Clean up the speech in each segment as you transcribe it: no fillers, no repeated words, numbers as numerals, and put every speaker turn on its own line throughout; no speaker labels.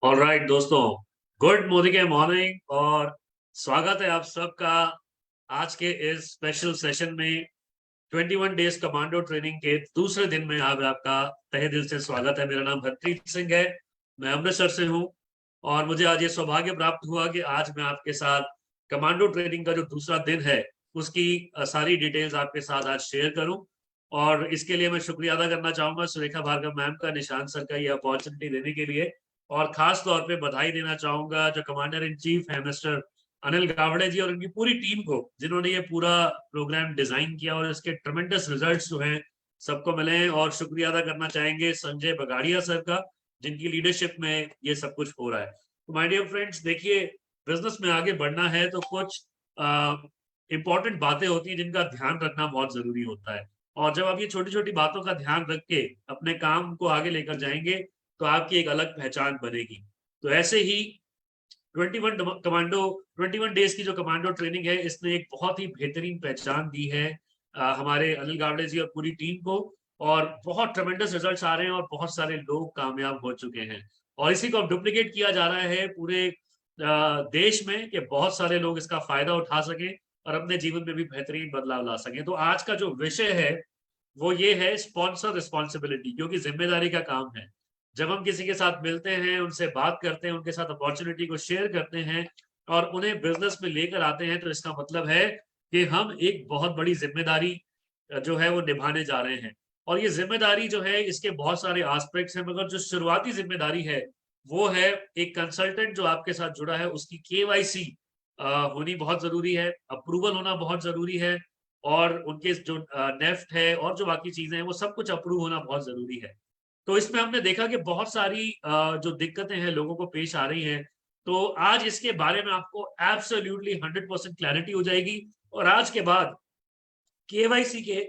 Alright दोस्तों, good Modi के morning और स्वागत है आप सबका आज के इस स्पेशल सेशन में। 21 डेज कमांडो ट्रेनिंग के दूसरे दिन में आज आपका तहे दिल से स्वागत है। मेरा नाम हरप्रीत सिंह है, मैं अमृतसर से हूं और मुझे आज ये सौभाग्य प्राप्त हुआ कि आज मैं आपके साथ कमांडो ट्रेनिंग का जो दूसरा दिन है उसकी सारी डिटेल्स आपके साथ आज शेयर करूं। और इसके लिए मैं शुक्रिया अदा करना चाहूंगा सुरेखा भार्गव मैम का, निशांत सर का, ये अपॉर्चुनिटी देने के लिए। और खास तौर पे बधाई देना चाहूंगा जो कमांडर इन चीफ है मिस्टर अनिल गावड़े जी और उनकी पूरी टीम को, जिन्होंने ये पूरा प्रोग्राम डिजाइन किया और इसके ट्रमेंडस रिजल्ट्स जो हैं सबको मिले हैं। और शुक्रिया अदा करना चाहेंगे संजय बगाड़िया सर का, जिनकी लीडरशिप में ये सब कुछ हो रहा है। तो माय डियर फ्रेंड्स, देखिए, बिजनेस में आगे बढ़ना है तो कुछ इंपॉर्टेंट बातें होती हैं जिनका ध्यान रखना बहुत जरूरी होता है। और जब आप ये छोटी छोटी बातों का ध्यान रख के अपने काम को आगे लेकर जाएंगे तो आपकी एक अलग पहचान बनेगी। तो ऐसे ही 21 डेज की जो कमांडो ट्रेनिंग है, इसने एक बहुत ही बेहतरीन पहचान दी है हमारे अनिल गावड़े जी और पूरी टीम को। और बहुत ट्रमेंडस रिजल्ट्स आ रहे हैं और बहुत सारे लोग कामयाब हो चुके हैं। और इसी को अब डुप्लीकेट किया जा रहा है पूरे देश में कि बहुत सारे लोग इसका फायदा उठा सकें और अपने जीवन में भी बेहतरीन बदलाव ला सकें। तो आज का जो विषय है वो ये है स्पॉन्सर रिस्पॉन्सिबिलिटी, क्योंकि जिम्मेदारी का काम है। जब हम किसी के साथ मिलते हैं, उनसे बात करते हैं, उनके साथ अपॉर्चुनिटी को शेयर करते हैं और उन्हें बिजनेस में लेकर आते हैं, तो इसका मतलब है कि हम एक बहुत बड़ी जिम्मेदारी जो है वो निभाने जा रहे हैं। और ये जिम्मेदारी जो है, इसके बहुत सारे एस्पेक्ट्स हैं, मगर जो शुरुआती जिम्मेदारी है वो है एक कंसल्टेंट जो आपके साथ जुड़ा है उसकी केवाईसी होनी बहुत जरूरी है, अप्रूवल होना बहुत जरूरी है। और उनके जो नेफ्ट है और जो बाकी चीजें हैं वो सब कुछ अप्रूव होना बहुत जरूरी है। तो इसमें हमने देखा कि बहुत सारी जो दिक्कतें हैं लोगों को पेश आ रही हैं। तो आज इसके बारे में आपको एब्सोल्युटली 100% क्लैरिटी हो जाएगी। और आज के बाद केवाईसी के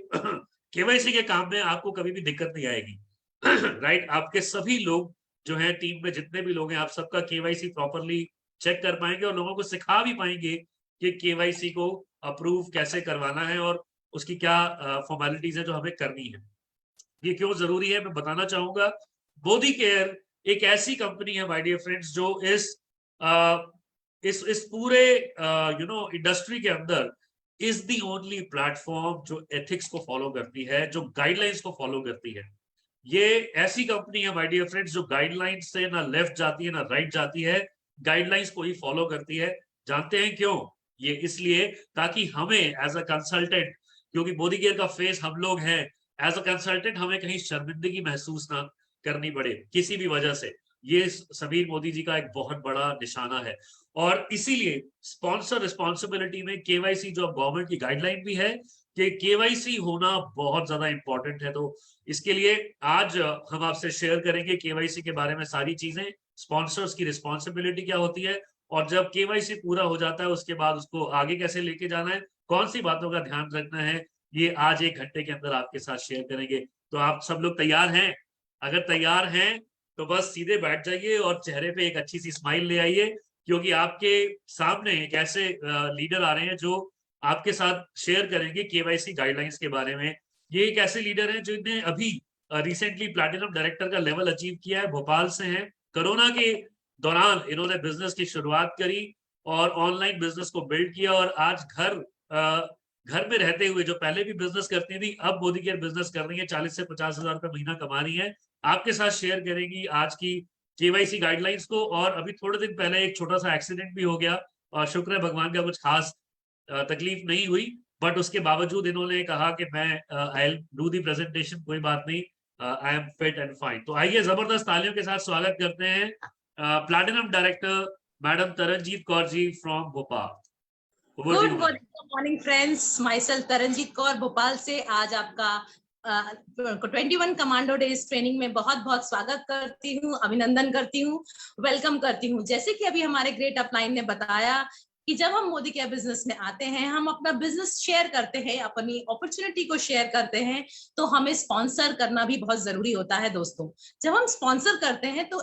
केवाईसी के काम में आपको कभी भी दिक्कत नहीं आएगी। राइट, आपके सभी लोग जो हैं टीम में, जितने भी लोग हैं, आप सबका केवाईसी प्रॉपरली चेक कर पाएंगे और लोगों को सिखा भी पाएंगे कि केवाईसी को अप्रूव कैसे करवाना है और उसकी क्या फॉर्मेलिटीज है जो हमें करनी है। ये क्यों जरूरी है मैं बताना चाहूंगा। बोडी केयर एक ऐसी कंपनी है माय डियर फ्रेंड्स जो इस पूरे इंडस्ट्री के अंदर इज दी ओनली प्लेटफॉर्म जो एथिक्स को फॉलो करती है, जो गाइडलाइंस को फॉलो करती है। ये ऐसी कंपनी है माय डियर फ्रेंड्स जो गाइडलाइंस से ना लेफ्ट जाती है ना राइट जाती है, गाइडलाइंस को ही फॉलो करती है। जानते हैं क्यों? ये इसलिए ताकि हमें एज अ कंसल्टेंट, क्योंकि बोडी केयर का फेस हम लोग हैं, एज अ कंसल्टेंट हमें कहीं शर्मिंदगी महसूस ना करनी पड़े किसी भी वजह से। ये समीर मोदी जी का एक बहुत बड़ा निशाना है। और इसीलिए स्पॉन्सर रिस्पॉन्सिबिलिटी में केवाईसी जो गवर्नमेंट की गाइडलाइन भी है कि केवाईसी होना बहुत ज्यादा इंपॉर्टेंट है। तो इसके लिए आज हम आपसे शेयर करेंगे केवाईसी के बारे में सारी चीजें, स्पॉन्सर्स की रिस्पॉन्सिबिलिटी क्या होती है, और जब केवाईसी पूरा हो जाता है उसके बाद उसको आगे कैसे लेके जाना है, कौन सी बातों का ध्यान रखना है, ये आज 1 घंटे के अंदर आपके साथ शेयर करेंगे। तो आप सब लोग तैयार हैं? अगर तैयार हैं तो बस सीधे बैठ जाइए और चेहरे पे एक अच्छी सी स्माइल ले आइए, क्योंकि आपके सामने एक ऐसे लीडर आ रहे हैं जो आपके साथ शेयर करेंगे केवाईसी गाइडलाइंस के बारे में। ये एक ऐसे लीडर हैं जिन्हें अभी रिसेंटली प्लैटिनम डायरेक्टर का लेवल अचीव किया है, भोपाल से हैं। कोरोना के दौरान इन्होंने बिजनेस की शुरुआत करी और ऑनलाइन बिजनेस को बिल्ड किया और आज घर में रहते हुए, जो पहले भी बिजनेस करती थी अब बोडी केयर बिजनेस कर रही है, 40 से 50 हजार रुपए महीना कमा रही है, आपके साथ शेयर करेंगी आज की केवाईसी गाइडलाइंस को। और अभी थोड़े दिन पहले एक छोटा सा एक्सीडेंट भी हो गया और शुक्र है भगवान का कुछ खास तकलीफ नहीं हुई, बट उसके बावजूद इन्होंने कहा कि मैं I will do the presentation, कोई बात नहीं, I am fit and fine. तो आइए जबरदस्त तालियों के साथ स्वागत करते हैं platinum director madam Taranjeet Kaur ji from Bhopal.
Good morning friends, myself Taranjeet Kaur Bhopal से आज आपका 21 कमांडो डेज ट्रेनिंग में बहुत बहुत स्वागत करती हूँ, अभिनंदन करती हूँ, वेलकम करती हूँ। जैसे कि अभी हमारे ग्रेट अपलाइन ने बताया कि जब हम बोडी केयर बिजनेस में आते हैं, हम अपना बिजनेस शेयर करते हैं, अपनी अपॉर्चुनिटी को शेयर करते हैं, तो हमें स्पॉन्सर करना भी बहुत जरूरी होता है दोस्तों। जब हम स्पॉन्सर करते हैं तो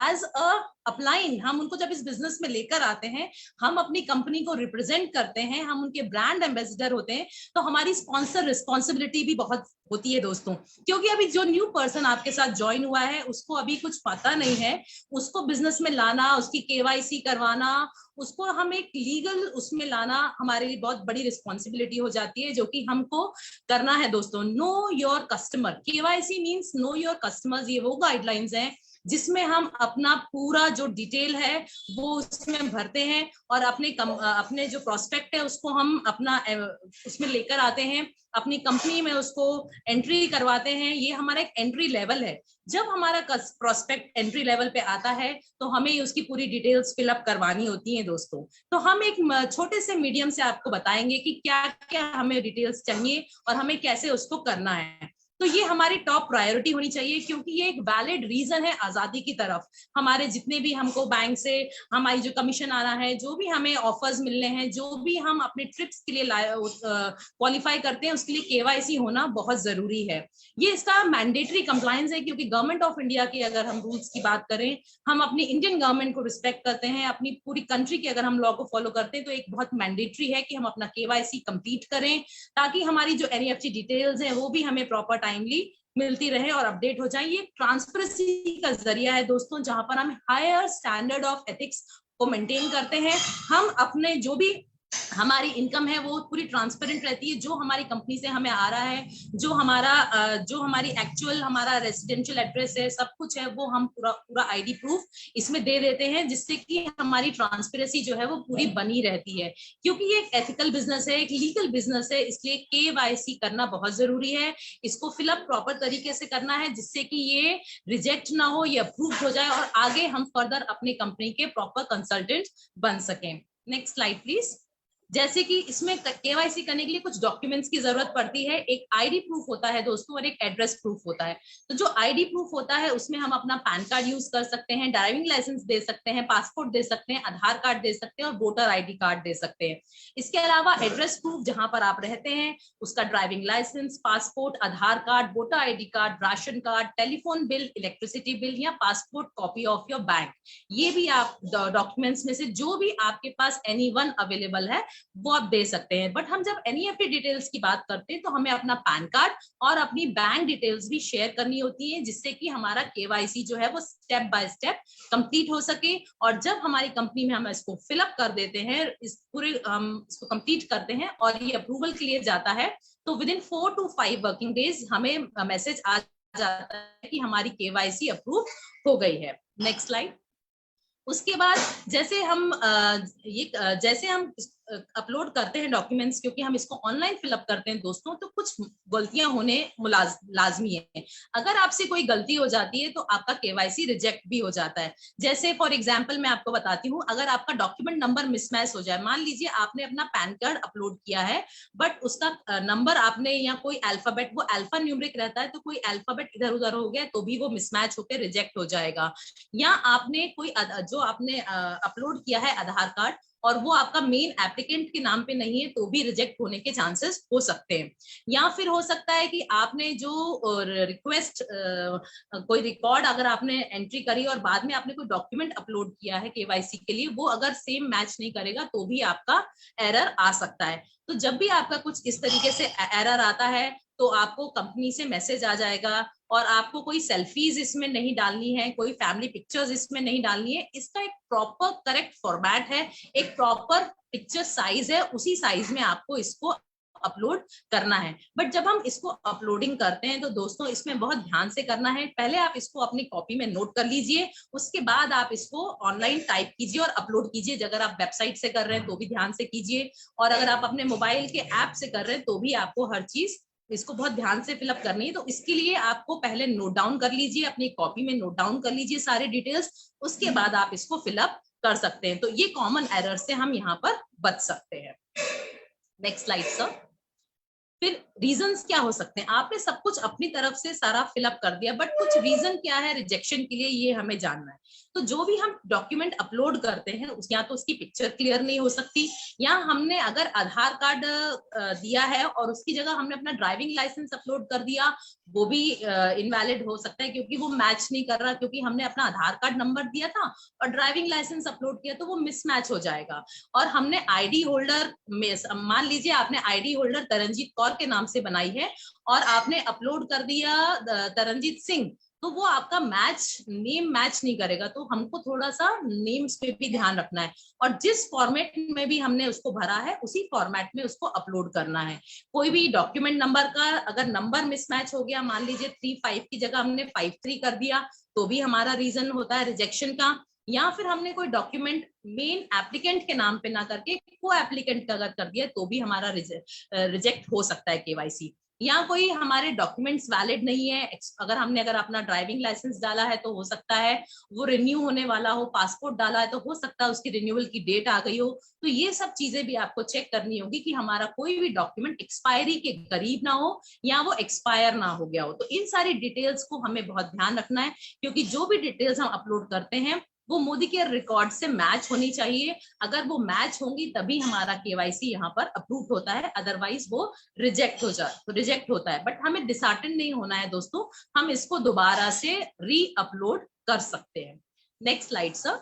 एज अ अपलाइन हम उनको जब इस बिजनेस में लेकर आते हैं, हम अपनी कंपनी को रिप्रेजेंट करते हैं, हम उनके ब्रांड एम्बेसडर होते हैं, तो हमारी स्पॉन्सर रिस्पॉन्सिबिलिटी भी बहुत होती है दोस्तों। क्योंकि अभी जो न्यू पर्सन आपके साथ ज्वाइन हुआ है उसको अभी कुछ पता नहीं है, उसको बिजनेस में लाना, उसकी केवाईसी करवाना, उसको हम एक लीगल उसमें लाना हमारे लिए बहुत बड़ी रिस्पॉन्सिबिलिटी हो जाती है, जो कि हमको करना है दोस्तों। Know your customer, KYC means know your customers. ये वो गाइडलाइंस हैं जिसमें हम अपना पूरा जो डिटेल है वो उसमें भरते हैं और अपने जो प्रोस्पेक्ट है उसको हम अपना उसमें लेकर आते हैं, अपनी कंपनी में उसको एंट्री करवाते हैं। ये हमारा एक एंट्री लेवल है। जब हमारा प्रोस्पेक्ट एंट्री लेवल पे आता है तो हमें उसकी पूरी डिटेल्स फिलअप करवानी होती हैं दोस्तों। तो हम एक छोटे से मीडियम से आपको बताएंगे कि क्या क्या हमें डिटेल्स चाहिए और हमें कैसे उसको करना है। तो ये हमारी टॉप प्रायोरिटी होनी चाहिए, क्योंकि ये एक वैलिड रीजन है आजादी की तरफ। हमारे जितने भी हमको बैंक से हमारी जो कमीशन आ रहा है, जो भी हमें ऑफर्स मिलने हैं, जो भी हम अपने ट्रिप्स के लिए क्वालिफाई करते हैं, उसके लिए केवाईसी होना बहुत जरूरी है। ये इसका मैंडेटरी कंप्लायंस है, क्योंकि गवर्नमेंट ऑफ इंडिया की अगर हम रूल्स की बात करें, हम अपनी इंडियन गवर्नमेंट को रिस्पेक्ट करते हैं, अपनी पूरी कंट्री के अगर हम लॉ को फॉलो करते हैं, तो एक बहुत मैंडेटरी है कि हम अपना केवाईसी कंप्लीट करें, ताकि हमारी जो एनईएफटी डिटेल्स है वो भी हमें प्रॉपर टाइमली मिलती रहे और अपडेट हो जाए। ये ट्रांसपेरेंसी का जरिया है दोस्तों, जहां पर हम हायर स्टैंडर्ड ऑफ एथिक्स को मेंटेन करते हैं। हम अपने जो भी हमारी इनकम है वो पूरी ट्रांसपेरेंट रहती है, जो हमारी कंपनी से हमें आ रहा है, जो हमारी एक्चुअल हमारा रेसिडेंशियल एड्रेस है, सब कुछ है, वो हम पूरा आईडी प्रूफ इसमें दे देते हैं, जिससे कि हमारी ट्रांसपेरेंसी जो है वो पूरी बनी रहती है। क्योंकि ये एक एथिकल बिजनेस है, एक लीगल बिजनेस है, इसलिए केवाईसी करना बहुत जरूरी है। इसको फिलअप प्रॉपर तरीके से करना है, जिससे कि ये रिजेक्ट ना हो, ये अप्रूव हो जाए और आगे हम फर्दर अपनी कंपनी के प्रॉपर कंसल्टेंट बन सकें। Next slide please. जैसे कि इसमें केवाईसी करने के लिए कुछ डॉक्यूमेंट्स की जरूरत पड़ती है। एक आईडी प्रूफ होता है दोस्तों और एक एड्रेस प्रूफ होता है। तो जो आईडी प्रूफ होता है उसमें हम अपना पैन कार्ड यूज कर सकते हैं, ड्राइविंग लाइसेंस दे सकते हैं, पासपोर्ट दे सकते हैं, आधार कार्ड दे सकते हैं और वोटर आईडी कार्ड दे सकते हैं। इसके अलावा एड्रेस प्रूफ जहां पर आप रहते हैं उसका driving licence, passport, Aadhaar card, voter ID card, ration card, telephone bill, electricity bill या passport copy of your bank, ये भी आप डॉक्यूमेंट्स में से जो भी आपके पास एनी वन अवेलेबल है वो आप दे सकते हैं। बट हम जब एनईएफटी डिटेल्स की बात करते हैं तो हमें अपना पैन कार्ड और अपनी बैंक डिटेल्स भी शेयर करनी होती है, जिससे कि हमारा केवाईसी जो है वो स्टेप बाय स्टेप कंप्लीट हो सके। और जब हमारी कंपनी में हम इसको फिलअप कर देते हैं, इस पूरे हम इसको कंप्लीट करते हैं और ये अप्रूवल के लिए जाता है, तो with in 4 to 5 working days हमें मैसेज आ जाता है कि हमारी केवाईसी अप्रूव हो गई है। Next slide. उसके बाद जैसे हम अपलोड करते हैं डॉक्यूमेंट्स, क्योंकि हम इसको ऑनलाइन फिलअप करते हैं दोस्तों, तो कुछ गलतियां होने लाजमी है। अगर आपसे कोई गलती हो जाती है तो आपका केवाईसी रिजेक्ट भी हो जाता है। जैसे फॉर एग्जांपल मैं आपको बताती हूँ, अगर आपका डॉक्यूमेंट नंबर मिसमैच हो जाए, मान लीजिए आपने अपना पैन कार्ड अपलोड किया है बट उसका नंबर आपने या कोई अल्फाबेट, वो अल्फा न्यूमेरिक रहता है, तो कोई अल्फाबेट इधर उधर हो गया तो भी वो मिसमैच होकर रिजेक्ट हो जाएगा। या आपने कोई जो आपने अपलोड किया है आधार कार्ड और वो आपका मेन एप्लीकेंट के नाम पे नहीं है, तो भी रिजेक्ट होने के चांसेस हो सकते हैं। या फिर हो सकता है कि आपने जो रिक्वेस्ट कोई रिकॉर्ड अगर आपने एंट्री करी और बाद में आपने कोई डॉक्यूमेंट अपलोड किया है केवाईसी के लिए, वो अगर सेम मैच नहीं करेगा तो भी आपका एरर आ सकता है। तो जब भी आपका कुछ इस तरीके से एरर आता है तो आपको कंपनी से मैसेज आ जाएगा, और आपको कोई सेल्फीज इसमें नहीं डालनी है, कोई फैमिली पिक्चर्स इसमें नहीं डालनी है। इसका एक प्रॉपर करेक्ट फॉर्मेट है, एक प्रॉपर पिक्चर साइज है, उसी साइज में आपको इसको अपलोड करना है। बट जब हम इसको अपलोडिंग करते हैं तो दोस्तों इसमें बहुत ध्यान से करना है। पहले आप इसको अपनी कॉपी में नोट कर लीजिए, उसके बाद आप इसको ऑनलाइन टाइप कीजिए और अपलोड कीजिए। अगर आप वेबसाइट से कर रहे हैं तो भी ध्यान से कीजिए, और अगर आप अपने मोबाइल के ऐप से कर रहे हैं तो भी आपको हर चीज इसको बहुत ध्यान से फिलअप करनी है। तो इसके लिए आपको पहले नोट डाउन कर लीजिए, अपनी कॉपी में नोट डाउन कर लीजिए सारे डिटेल्स, उसके बाद आप इसको फिलअप कर सकते हैं। तो ये कॉमन एरर से हम यहाँ पर बच सकते हैं। Next slide sir. फिर रीजंस क्या हो सकते हैं, आपने सब कुछ अपनी तरफ से सारा फिलअप कर दिया, बट कुछ रीजन क्या है रिजेक्शन के लिए, ये हमें जानना है। तो जो भी हम डॉक्यूमेंट अपलोड करते हैं या तो उसकी पिक्चर क्लियर नहीं हो सकती, या हमने अगर आधार कार्ड दिया है और उसकी जगह हमने अपना ड्राइविंग लाइसेंस अपलोड कर दिया, वो भी इनवैलिड हो सकता है, क्योंकि वो मैच नहीं कर रहा, क्योंकि हमने अपना आधार कार्ड नंबर दिया था और ड्राइविंग लाइसेंस अपलोड किया, तो वो मिसमैच हो जाएगा। और हमने आईडी होल्डर में, मान लीजिए आपने आईडी होल्डर तरनजीत कौर के नाम से बनाई है और आपने अपलोड कर दिया तरनजीत सिंह, तो वो आपका नेम मैच नहीं करेगा। तो हमको थोड़ा सा नेम्स पे भी ध्यान रखना है, और जिस फॉर्मेट में भी हमने उसको भरा है उसी फॉर्मेट में उसको अपलोड करना है। कोई भी डॉक्यूमेंट नंबर का अगर नंबर मिसमैच हो गया, मान लीजिए 35 की जगह हमने 53 कर दिया, तो भी हमारा रीजन होता है रिजेक्शन का। या फिर हमने कोई डॉक्यूमेंट मेन एप्लीकेंट के नाम पे ना करके को एप्लीकेंट का अगर कर दिया, तो भी हमारा रिजेक्ट हो सकता है केवाईसी। या कोई हमारे डॉक्यूमेंट्स वैलिड नहीं है, अगर अपना ड्राइविंग लाइसेंस डाला है तो हो सकता है वो रिन्यू होने वाला हो, पासपोर्ट डाला है तो हो सकता है उसकी रिन्यूअल की डेट आ गई हो। तो ये सब चीजें भी आपको चेक करनी होगी कि हमारा कोई भी डॉक्यूमेंट एक्सपायरी के करीब ना हो या वो एक्सपायर ना हो गया हो। तो इन सारी डिटेल्स को हमें बहुत ध्यान रखना है, क्योंकि जो भी डिटेल्स हम अपलोड करते हैं वो मोदी के रिकॉर्ड से मैच होनी चाहिए। अगर वो मैच होंगी तभी हमारा केवाईसी यहाँ पर अप्रूव होता है, अदरवाइज वो रिजेक्ट होता है। बट हमें डिसहार्टन नहीं होना है दोस्तों, हम इसको दोबारा से री अपलोड कर सकते हैं। Next slide sir.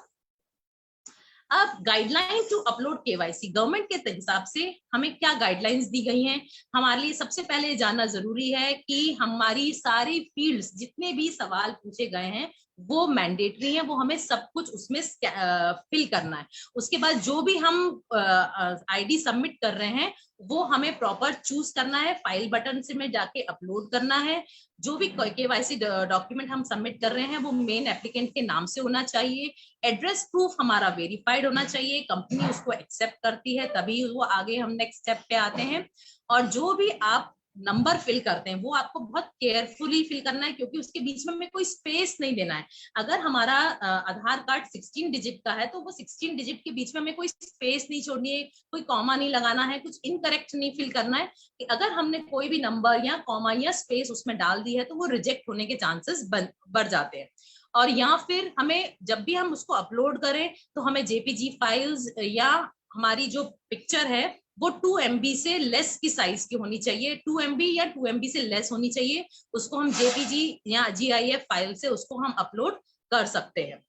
अब guideline to upload KYC, government के हिसाब से हमें क्या गाइडलाइंस दी गई हैं। हमारे लिए सबसे पहले जानना जरूरी है कि हमारी सारी फील्ड्स, जितने भी सवाल पूछे गए हैं वो मैंडेटरी है, वो हमें सब कुछ उसमें फिल करना है। उसके बाद जो भी हम आईडी सबमिट कर रहे हैं वो हमें प्रॉपर चूज करना है, फाइल बटन से में जाके अपलोड करना है। जो भी केवाईसी डॉक्यूमेंट हम सबमिट कर रहे हैं वो मेन एप्लीकेंट के नाम से होना चाहिए। एड्रेस प्रूफ हमारा वेरीफाइड होना चाहिए, कंपनी उसको एक्सेप्ट करती है तभी वो आगे हम नेक्स्ट स्टेप पे आते हैं। और जो भी आप नंबर फिल करते हैं वो आपको बहुत केयरफुली फिल करना है, क्योंकि उसके बीच में हमें कोई स्पेस नहीं देना है। अगर हमारा आधार कार्ड 16 डिजिट का है तो वो 16 डिजिट के बीच में हमें कोई स्पेस नहीं छोड़नी है, कोई कॉमा नहीं लगाना है, कुछ इनकरेक्ट नहीं फिल करना है। कि अगर हमने कोई भी नंबर या कॉमा या स्पेस उसमें डाल दी है तो वो रिजेक्ट होने के चांसेस बढ़ जाते हैं। और या फिर हमें जब भी हम उसको अपलोड करें तो हमें जेपीजी फाइल्स या हमारी जो पिक्चर है वो 2 MB से लेस की साइज की होनी चाहिए, 2 MB या 2 MB से लेस होनी चाहिए। उसको हम जेपीजी या GIF फाइल से उसको हम अपलोड कर सकते हैं।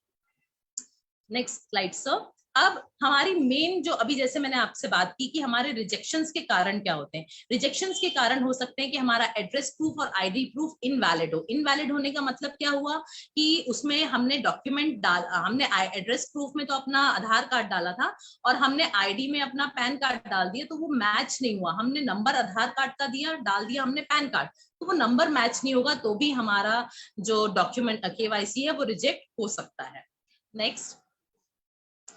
Next slide sir. अब हमारी मेन जो अभी जैसे मैंने आपसे बात की कि हमारे रिजेक्शंस के कारण क्या होते हैं। रिजेक्शंस के कारण हो सकते हैं कि हमारा एड्रेस प्रूफ और आईडी प्रूफ इनवैलिड हो। इनवैलिड होने का मतलब क्या हुआ कि उसमें हमने हमने एड्रेस प्रूफ में तो अपना आधार कार्ड डाला था और हमने आईडी में अपना पैन कार्ड डाल दिया, तो वो मैच नहीं हुआ। हमने नंबर आधार कार्ड का डाल दिया हमने पैन कार्ड, तो वो नंबर मैच नहीं होगा, तो भी हमारा जो डॉक्यूमेंट केवाईसी है वो रिजेक्ट हो सकता है। नेक्स्ट।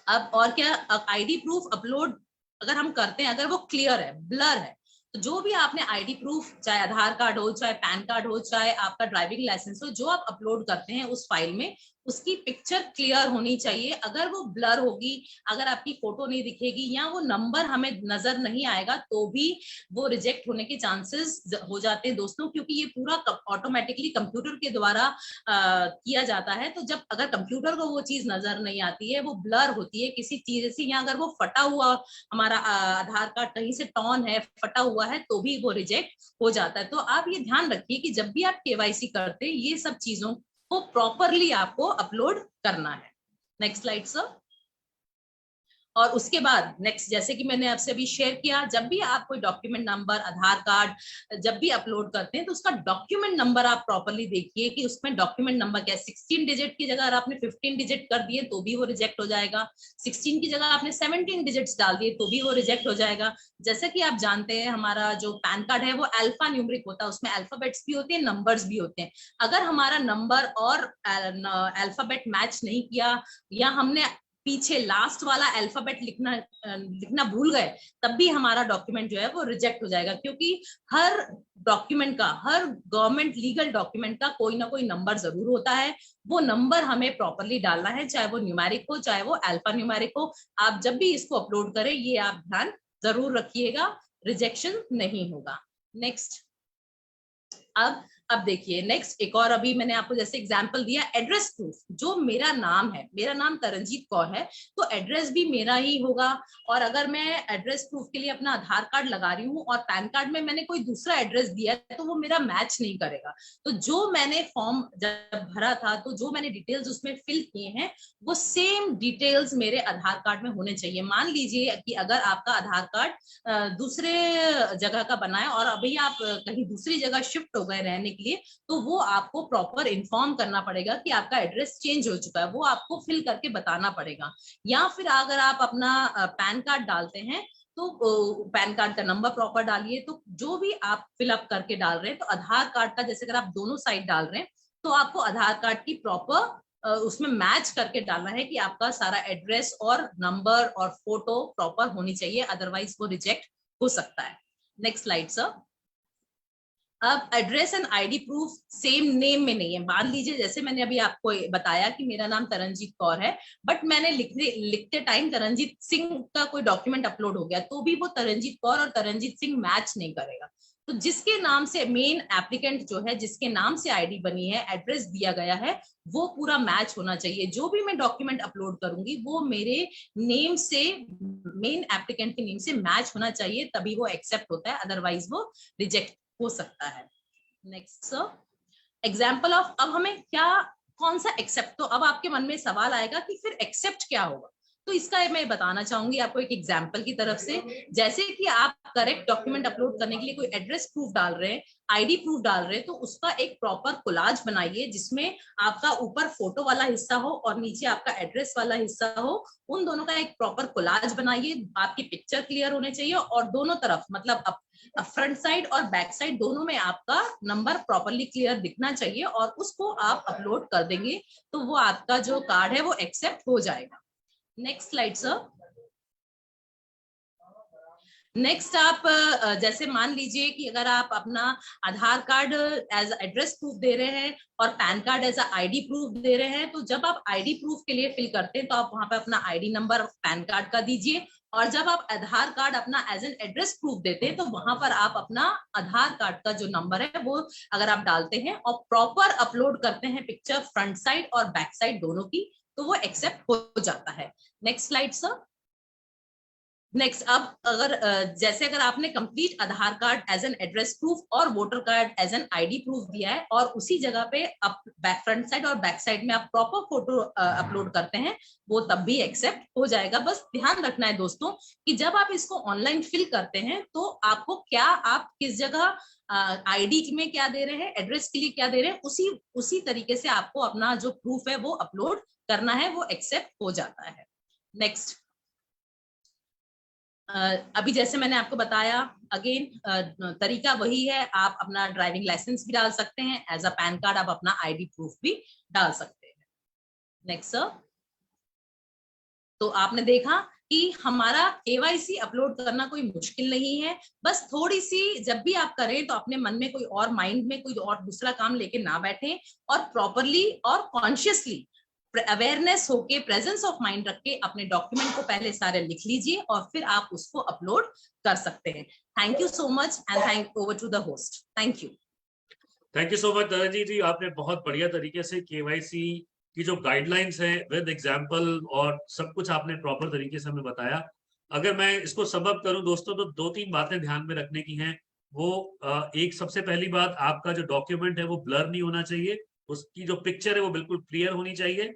अब और क्या, आईडी प्रूफ अपलोड अगर हम करते हैं, अगर वो क्लियर है, ब्लर है, तो जो भी आपने आईडी प्रूफ, चाहे आधार कार्ड हो, चाहे पैन कार्ड हो, चाहे आपका ड्राइविंग लाइसेंस हो, जो आप अपलोड करते हैं उस फाइल में उसकी पिक्चर क्लियर होनी चाहिए। अगर वो ब्लर होगी, अगर आपकी फोटो नहीं दिखेगी या वो नंबर हमें नजर नहीं आएगा, तो भी वो रिजेक्ट होने के चांसेस हो जाते हैं दोस्तों, क्योंकि ये पूरा ऑटोमेटिकली कंप्यूटर के द्वारा किया जाता है। तो जब अगर कंप्यूटर को वो चीज नजर नहीं आती है, वो ब्लर होती है किसी चीज से, या अगर वो फटा हुआ हमारा आधार कार्ड कहीं से टॉन है, फटा हुआ है, तो भी वो रिजेक्ट हो जाता है। तो आप ये ध्यान रखिए कि जब भी आप केवाईसी करते हैं ये सब चीजों को प्रॉपरली आपको अपलोड करना है। Next slide sir. और उसके बाद नेक्स्ट, जैसे कि मैंने आपसे अभी शेयर किया, जब भी आप कोई डॉक्यूमेंट नंबर, आधार कार्ड जब भी अपलोड करते हैं तो उसका डॉक्यूमेंट नंबर आप प्रॉपरली देखिए कि उसमें डॉक्यूमेंट नंबर क्या है। 16 डिजिट की जगह आपने 15 डिजिट कर दिए तो भी वो रिजेक्ट हो जाएगा। 16 की जगह आपने 17 डिजिट्स डाल दिए तो भी वो रिजेक्ट हो जाएगा। जैसा कि आप जानते हैं हमारा जो पैन कार्ड है वो अल्फा न्यूमेरिक होता है, उसमें अल्फाबेट्स भी होते हैं, नंबर्स भी होते हैं। अगर हमारा नंबर और अल्फाबेट मैच नहीं किया या हमने पीछे लास्ट वाला अल्फाबेट लिखना भूल गए, तब भी हमारा डॉक्यूमेंट जो है वो रिजेक्ट हो जाएगा। क्योंकि हर डॉक्यूमेंट का, हर गवर्नमेंट लीगल डॉक्यूमेंट का कोई ना कोई नंबर जरूर होता है। वो नंबर हमें प्रॉपरली डालना है, चाहे वो न्यूमेरिक हो चाहे वो अल्फा न्यूमेरिक हो। आप जब भी इसको अपलोड करें ये आप ध्यान जरूर रखिएगा, रिजेक्शन नहीं होगा। नेक्स्ट, अब देखिए नेक्स्ट एक और, अभी मैंने आपको जैसे एग्जांपल दिया एड्रेस प्रूफ, जो मेरा नाम है, मेरा नाम तरनजीत कौर है, तो एड्रेस भी मेरा ही होगा। और अगर मैं एड्रेस प्रूफ के लिए अपना आधार कार्ड लगा रही हूँ और पैन कार्ड में मैंने कोई दूसरा एड्रेस दिया है तो वो मेरा मैच नहीं करेगा। तो जो मैंने फॉर्म जब भरा था तो जो मैंने डिटेल्स उसमें फिल किए हैं वो सेम डिटेल्स मेरे आधार कार्ड में होने चाहिए। मान लीजिए कि अगर आपका आधार कार्ड दूसरे जगह का बना है और अभी आप कहीं दूसरी जगह शिफ्ट हो गए रहने के लिए, तो वो आपको प्रॉपर इन्फॉर्म करना पड़ेगा कि आपका एड्रेस चेंज हो चुका है, वो आपको फिल करके बताना पड़ेगा। या फिर अगर आप अपना पैन कार्ड डालते हैं तो पैन कार्ड का नंबर प्रॉपर डालिए। तो जो भी आप फिलअप करके डाल रहे हैं, तो आधार कार्ड का जैसे अगर आप दोनों साइड डाल रहे हैं तो आपको आधार कार्ड की प्रॉपर उसमें मैच करके डालना है कि आपका सारा एड्रेस और नंबर और फोटो प्रॉपर होनी चाहिए, अदरवाइज वो रिजेक्ट हो सकता है। Next slide sir. अब address and ID proof same name में नहीं है। मान लीजिए जैसे मैंने अभी आपको बताया कि मेरा नाम तरनजीत कौर है, बट मैंने लिखते टाइम तरनजीत सिंह का कोई डॉक्यूमेंट अपलोड हो गया, तो भी वो तरनजीत कौर और तरनजीत सिंह मैच नहीं करेगा। तो जिसके नाम से मेन एप्लीकेंट जो है, जिसके नाम से आईडी बनी है, एड्रेस दिया गया है, वो पूरा मैच होना चाहिए। जो भी मैं डॉक्यूमेंट अपलोड करूंगी वो मेरे नेम से, मेन एप्लीकेंट के नेम से मैच होना चाहिए, तभी वो एक्सेप्ट होता है, अदरवाइज वो रिजेक्ट हो सकता है। नेक्स्ट सर, एग्जाम्पल ऑफ, अब हमें क्या, कौन सा एक्सेप्ट, तो अब आपके मन में सवाल आएगा कि फिर एक्सेप्ट क्या होगा। तो इसका मैं बताना चाहूंगी आपको एक एग्जाम्पल की तरफ से। जैसे कि आप करेक्ट डॉक्यूमेंट अपलोड करने के लिए कोई एड्रेस प्रूफ डाल रहे हैं, आईडी प्रूफ डाल रहे हैं, तो उसका एक प्रॉपर कोलाज बनाइए जिसमें आपका ऊपर फोटो वाला हिस्सा हो और नीचे आपका एड्रेस वाला हिस्सा हो। उन दोनों का एक प्रॉपर कोलाज बनाइए, आपकी पिक्चर क्लियर होने चाहिए और दोनों तरफ मतलब फ्रंट साइड और बैक साइड दोनों में आपका नंबर प्रॉपरली क्लियर दिखना चाहिए और उसको आप अपलोड कर देंगे तो वो आपका जो कार्ड है वो एक्सेप्ट हो जाएगा। Next slide sir. नेक्स्ट आप जैसे मान लीजिए कि अगर आप अपना Aadhaar card as address proof दे रहे हैं और PAN card as ID proof दे रहे हैं, तो जब आप आईडी प्रूफ के लिए फिल करते हैं तो आप वहां पे अपना आईडी नंबर पैन कार्ड का दीजिए, और जब आप आधार कार्ड अपना एज एन एड्रेस प्रूफ देते हैं तो वहां पर आप अपना आधार कार्ड का जो नंबर है वो अगर आप डालते हैं और प्रॉपर अपलोड करते हैं पिक्चर फ्रंट साइड और बैक साइड दोनों की, तो वो एक्सेप्ट हो जाता है। Next slide sir. नेक्स्ट, अब अगर जैसे अगर आपने complete Aadhaar card as an address proof और voter card as an ID proof दिया है और उसी जगह पे आप बैक फ्रंट साइड और बैक साइड में आप प्रॉपर फोटो अपलोड करते हैं, वो तब भी एक्सेप्ट हो जाएगा। बस ध्यान रखना है दोस्तों कि जब आप इसको ऑनलाइन फिल करते हैं तो आपको क्या, आप किस जगह आईडी में क्या दे रहे हैं, एड्रेस के लिए क्या दे रहे हैं, उसी तरीके से आपको अपना जो प्रूफ है वो अपलोड करना है, वो एक्सेप्ट हो जाता है। नेक्स्ट, अभी जैसे मैंने आपको बताया, अगेन तरीका वही है, आप अपना ड्राइविंग लाइसेंस भी डाल सकते हैं, एज अ पैन कार्ड आप अपना आईडी प्रूफ भी डाल सकते हैं। Next sir. तो आपने देखा कि हमारा केवाईसी अपलोड करना कोई मुश्किल नहीं है, बस थोड़ी सी जब भी आप करें तो अपने मन में कोई और, माइंड में कोई और दूसरा काम लेके ना बैठे और प्रॉपरली और कॉन्शियसली अवेयरनेस होके, प्रेजेंस ऑफ माइंड रख के अपने डॉक्यूमेंट को पहले सारे लिख लीजिए और फिर आप उसको अपलोड कर सकते हैं। Thank you so much and thank over to the host. Thank you.
Thank you so much Taranjeet ji, आपने बहुत बढ़िया तरीके से केवाईसी की जो गाइडलाइंस है विद एग्जांपल और सब कुछ आपने प्रॉपर तरीके से हमें बताया। अगर मैं इसको सबअप करूं दोस्तों तो 2-3 बातें ध्यान में रखने की हैं। वो एक, सबसे पहली बात, आपका जो डॉक्यूमेंट है वो ब्लर नहीं होना चाहिए, उसकी जो पिक्चर है वो बिल्कुल क्लियर होनी चाहिए।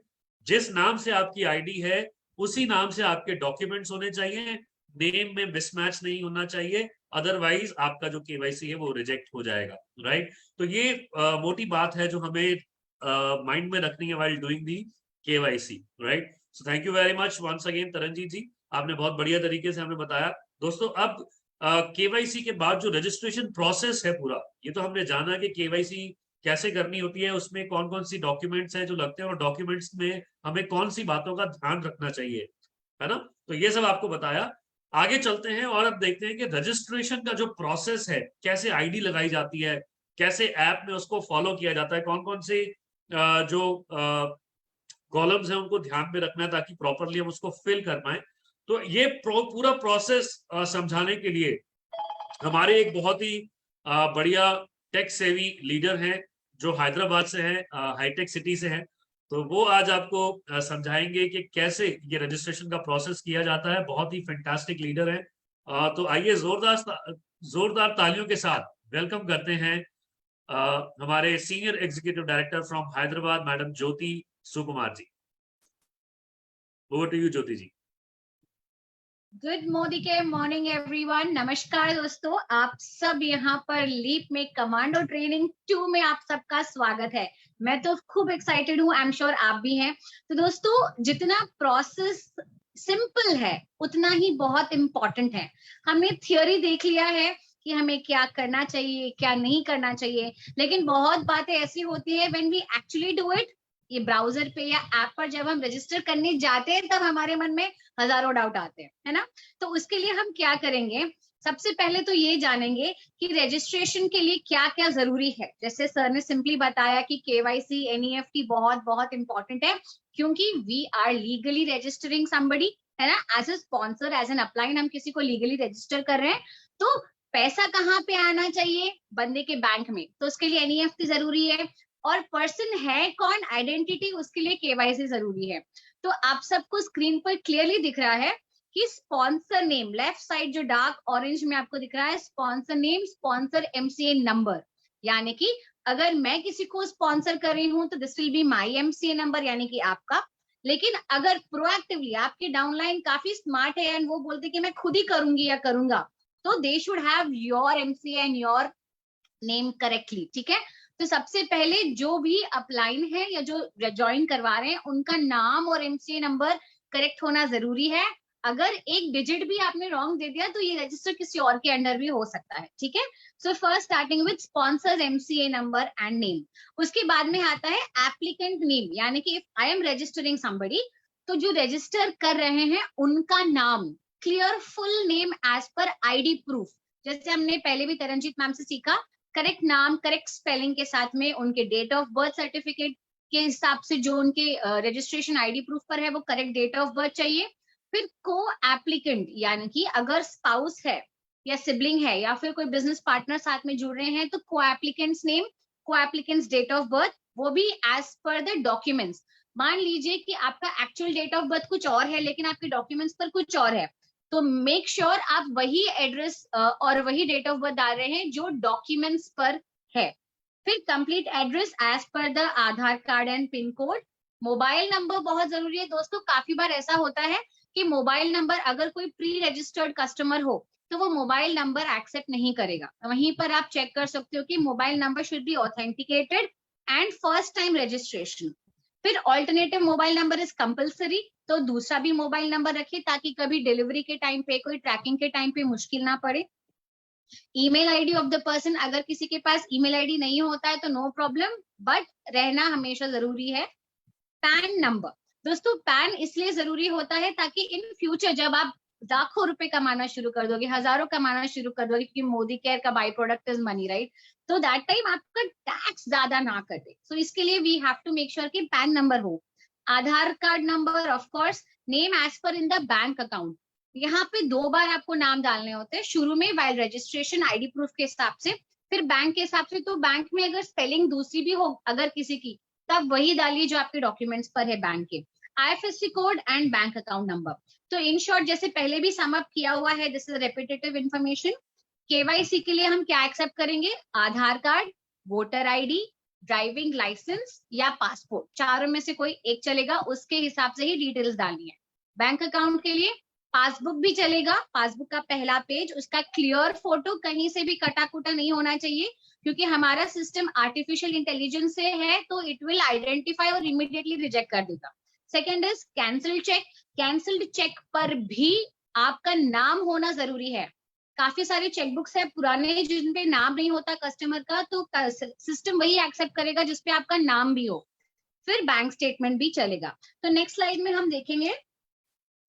जिस नाम से आपकी आईडी है उसी नाम से आपके डॉक्यूमेंट्स होने चाहिए, नेम में मिसमैच नहीं होना चाहिए, अदरवाइज आपका जो केवाईसी है वो रिजेक्ट हो जाएगा। राइट, तो ये मोटी बात है जो हमें माइंड में रखनी है while doing the KYC. Right, so thank you very much once again Taranjeet ji, आपने बहुत बढ़िया तरीके से हमें बताया। दोस्तों, अब केवाईसी के बाद जो रजिस्ट्रेशन प्रोसेस है पूरा, ये तो हमने जाना कि केवाईसी कैसे करनी होती है, उसमें कौन कौन सी डॉक्यूमेंट्स हैं जो लगते हैं और डॉक्यूमेंट्स में हमें कौन सी बातों का ध्यान रखना चाहिए, है ना। तो ये सब आपको बताया। आगे चलते हैं और अब देखते हैं कि रजिस्ट्रेशन का जो प्रोसेस है, कैसे आईडी लगाई जाती है, कैसे ऐप में उसको फॉलो किया जाता है, कौन कौन से जो कॉलम्स हैं उनको ध्यान में रखना है ताकि प्रॉपरली हम उसको फिल कर पाए। तो ये पूरा प्रोसेस समझाने के लिए हमारे एक बहुत ही बढ़िया टेक सेवी लीडर हैं जो हैदराबाद से है, हाईटेक सिटी से है। तो वो आज आपको समझाएंगे कि कैसे ये रजिस्ट्रेशन का प्रोसेस किया जाता है। बहुत ही फैंटास्टिक लीडर है। तो आइए जोरदार तालियों के साथ वेलकम करते हैं हमारे senior executive director from Hyderabad, madam Jyoti Sukumar ji. Over to you Jyoti ji.
Good morning everyone. नमस्कार दोस्तों, आप सब यहाँ पर लीप में कमांडो ट्रेनिंग 2 में आप सबका स्वागत है। मैं तो खूब एक्साइटेड हूँ, आई एम श्योर आप भी हैं। तो दोस्तों, जितना प्रोसेस सिंपल है उतना ही बहुत इंपॉर्टेंट है। हमने थियोरी देख लिया है कि हमें क्या करना चाहिए, क्या नहीं करना चाहिए, लेकिन बहुत बातें ऐसी होती है when we actually do it, ये ब्राउजर पे या ऐप पर जब हम रजिस्टर करने जाते हैं तब हमारे मन में हजारों डाउट आते हैं, है ना। तो उसके लिए हम क्या करेंगे, सबसे पहले तो ये जानेंगे कि रजिस्ट्रेशन के लिए क्या क्या जरूरी है। जैसे सर ने सिंपली बताया कि केवाईसी, एनईएफटी बहुत बहुत इंपॉर्टेंट है, क्योंकि we are legally registering somebody, है ना। As a sponsor, as an upline हम किसी को लीगली रजिस्टर कर रहे हैं। तो पैसा कहाँ पे आना चाहिए, बंदे के बैंक में, तो उसके लिए एनईएफटी जरूरी है। और पर्सन है कौन, आइडेंटिटी, उसके लिए केवाईसी जरूरी है। तो आप सबको स्क्रीन पर क्लियरली दिख रहा है कि स्पॉन्सर नेम, लेफ्ट साइड जो डार्क ऑरेंज में आपको दिख रहा है, sponsor name, sponsor MCA number, यानी कि अगर मैं किसी को स्पॉन्सर कर रही हूं तो this will be my MCA number, यानी कि आपका। लेकिन अगर प्रोएक्टिवली आपके डाउनलाइन काफी स्मार्ट है एंड वो बोलते कि मैं खुद ही करूंगी या करूंगा, तो they should have your MCA and your name correctly, ठीक है। तो सबसे पहले जो भी अपलाइन है या जो ज्वाइन करवा रहे हैं उनका नाम और एमसीए नंबर करेक्ट होना जरूरी है। अगर एक डिजिट भी आपने रॉन्ग दे दिया तो ये रजिस्टर किसी और के अंडर भी हो सकता है, ठीक है। So first starting with sponsors MCA number and name. उसके बाद में आता है एप्लीकेंट नेम, यानी कि if I am registering somebody, तो जो रजिस्टर कर रहे हैं उनका नाम, clear full name as per ID proof. जैसे हमने पहले भी तरनजीत मैम से सीखा, करेक्ट नाम, करेक्ट स्पेलिंग के साथ में उनके डेट ऑफ बर्थ सर्टिफिकेट के हिसाब से जो उनके रजिस्ट्रेशन आईडी प्रूफ पर है वो करेक्ट डेट ऑफ बर्थ चाहिए। फिर को एप्लीकेंट, यानी कि अगर स्पाउस है या सिबलिंग है या फिर कोई बिजनेस पार्टनर साथ में जुड़ रहे हैं तो को एप्लीकेंट्स नेम, को एप्लीकेंट्स डेट ऑफ बर्थ, वो भी एज पर द डॉक्यूमेंट्स। मान लीजिए कि आपका एक्चुअल डेट ऑफ बर्थ कुछ और है लेकिन आपके डॉक्यूमेंट्स पर कुछ और है, तो मेक श्योर आप वही एड्रेस और वही डेट ऑफ बर्थ डाल रहे हैं जो डॉक्यूमेंट्स पर है। फिर complete address as per the Aadhaar card and pin code. Mobile number बहुत जरूरी है दोस्तों। काफी बार ऐसा होता है कि मोबाइल नंबर, अगर कोई प्री रजिस्टर्ड कस्टमर हो तो वो मोबाइल नंबर एक्सेप्ट नहीं करेगा। वहीं पर आप चेक कर सकते हो कि mobile number should be authenticated and first time registration. फिर alternative mobile number is compulsory, तो दूसरा भी मोबाइल नंबर रखिए ताकि कभी डिलीवरी के टाइम पे, कोई ट्रैकिंग के टाइम पे मुश्किल ना पड़े। Email ID of the person, अगर किसी के पास ईमेल आईडी नहीं होता है तो नो प्रॉब्लम, बट रहना हमेशा जरूरी है। पैन नंबर, दोस्तों पैन इसलिए जरूरी होता है ताकि इन फ्यूचर जब आप लाखों रुपए कमाना शुरू कर दोगे, हजारों कमाना शुरू कर दोगे, क्योंकि मोदी केयर का byproduct is money, right, तो दैट टाइम आपका टैक्स ज्यादा ना कटे। सो इसके लिए we have to make sure कि पैन नंबर हो। Aadhaar card number, of course, name as per in the bank account. यहाँ पे 2 बार आपको नाम डालने होते हैं, शुरू में वाइल रजिस्ट्रेशन आईडी प्रूफ के हिसाब से, फिर बैंक के हिसाब से। तो बैंक में अगर स्पेलिंग दूसरी भी हो अगर किसी की, तब वही डालिए जो आपके डॉक्यूमेंट्स पर है बैंक के। IFSC code and bank account number. तो इन शॉर्ट, जैसे पहले भी सम अप किया हुआ है, this is repetitive information. KYC के लिए हम क्या एक्सेप्ट करेंगे, Aadhaar card, voter ID, driving licence या पासपोर्ट, चारों में से कोई एक चलेगा, उसके हिसाब से ही डिटेल्स डालनी है। बैंक अकाउंट के लिए पासबुक भी चलेगा, पासबुक का पहला पेज, उसका क्लियर फोटो, कहीं से भी कटा कुटा नहीं होना चाहिए, क्योंकि हमारा सिस्टम आर्टिफिशियल इंटेलिजेंस से है तो इट विल आइडेंटिफाई और इमीडिएटली रिजेक्ट कर देगा। Second is cancelled cheque. Cancelled cheque पर भी आपका नाम होना जरूरी है। काफी सारे चेकबुक्स है पुराने जिनपे नाम नहीं होता कस्टमर का, तो सिस्टम वही एक्सेप्ट करेगा जिसपे आपका नाम भी हो। फिर बैंक स्टेटमेंट भी चलेगा। तो नेक्स्ट स्लाइड में हम देखेंगे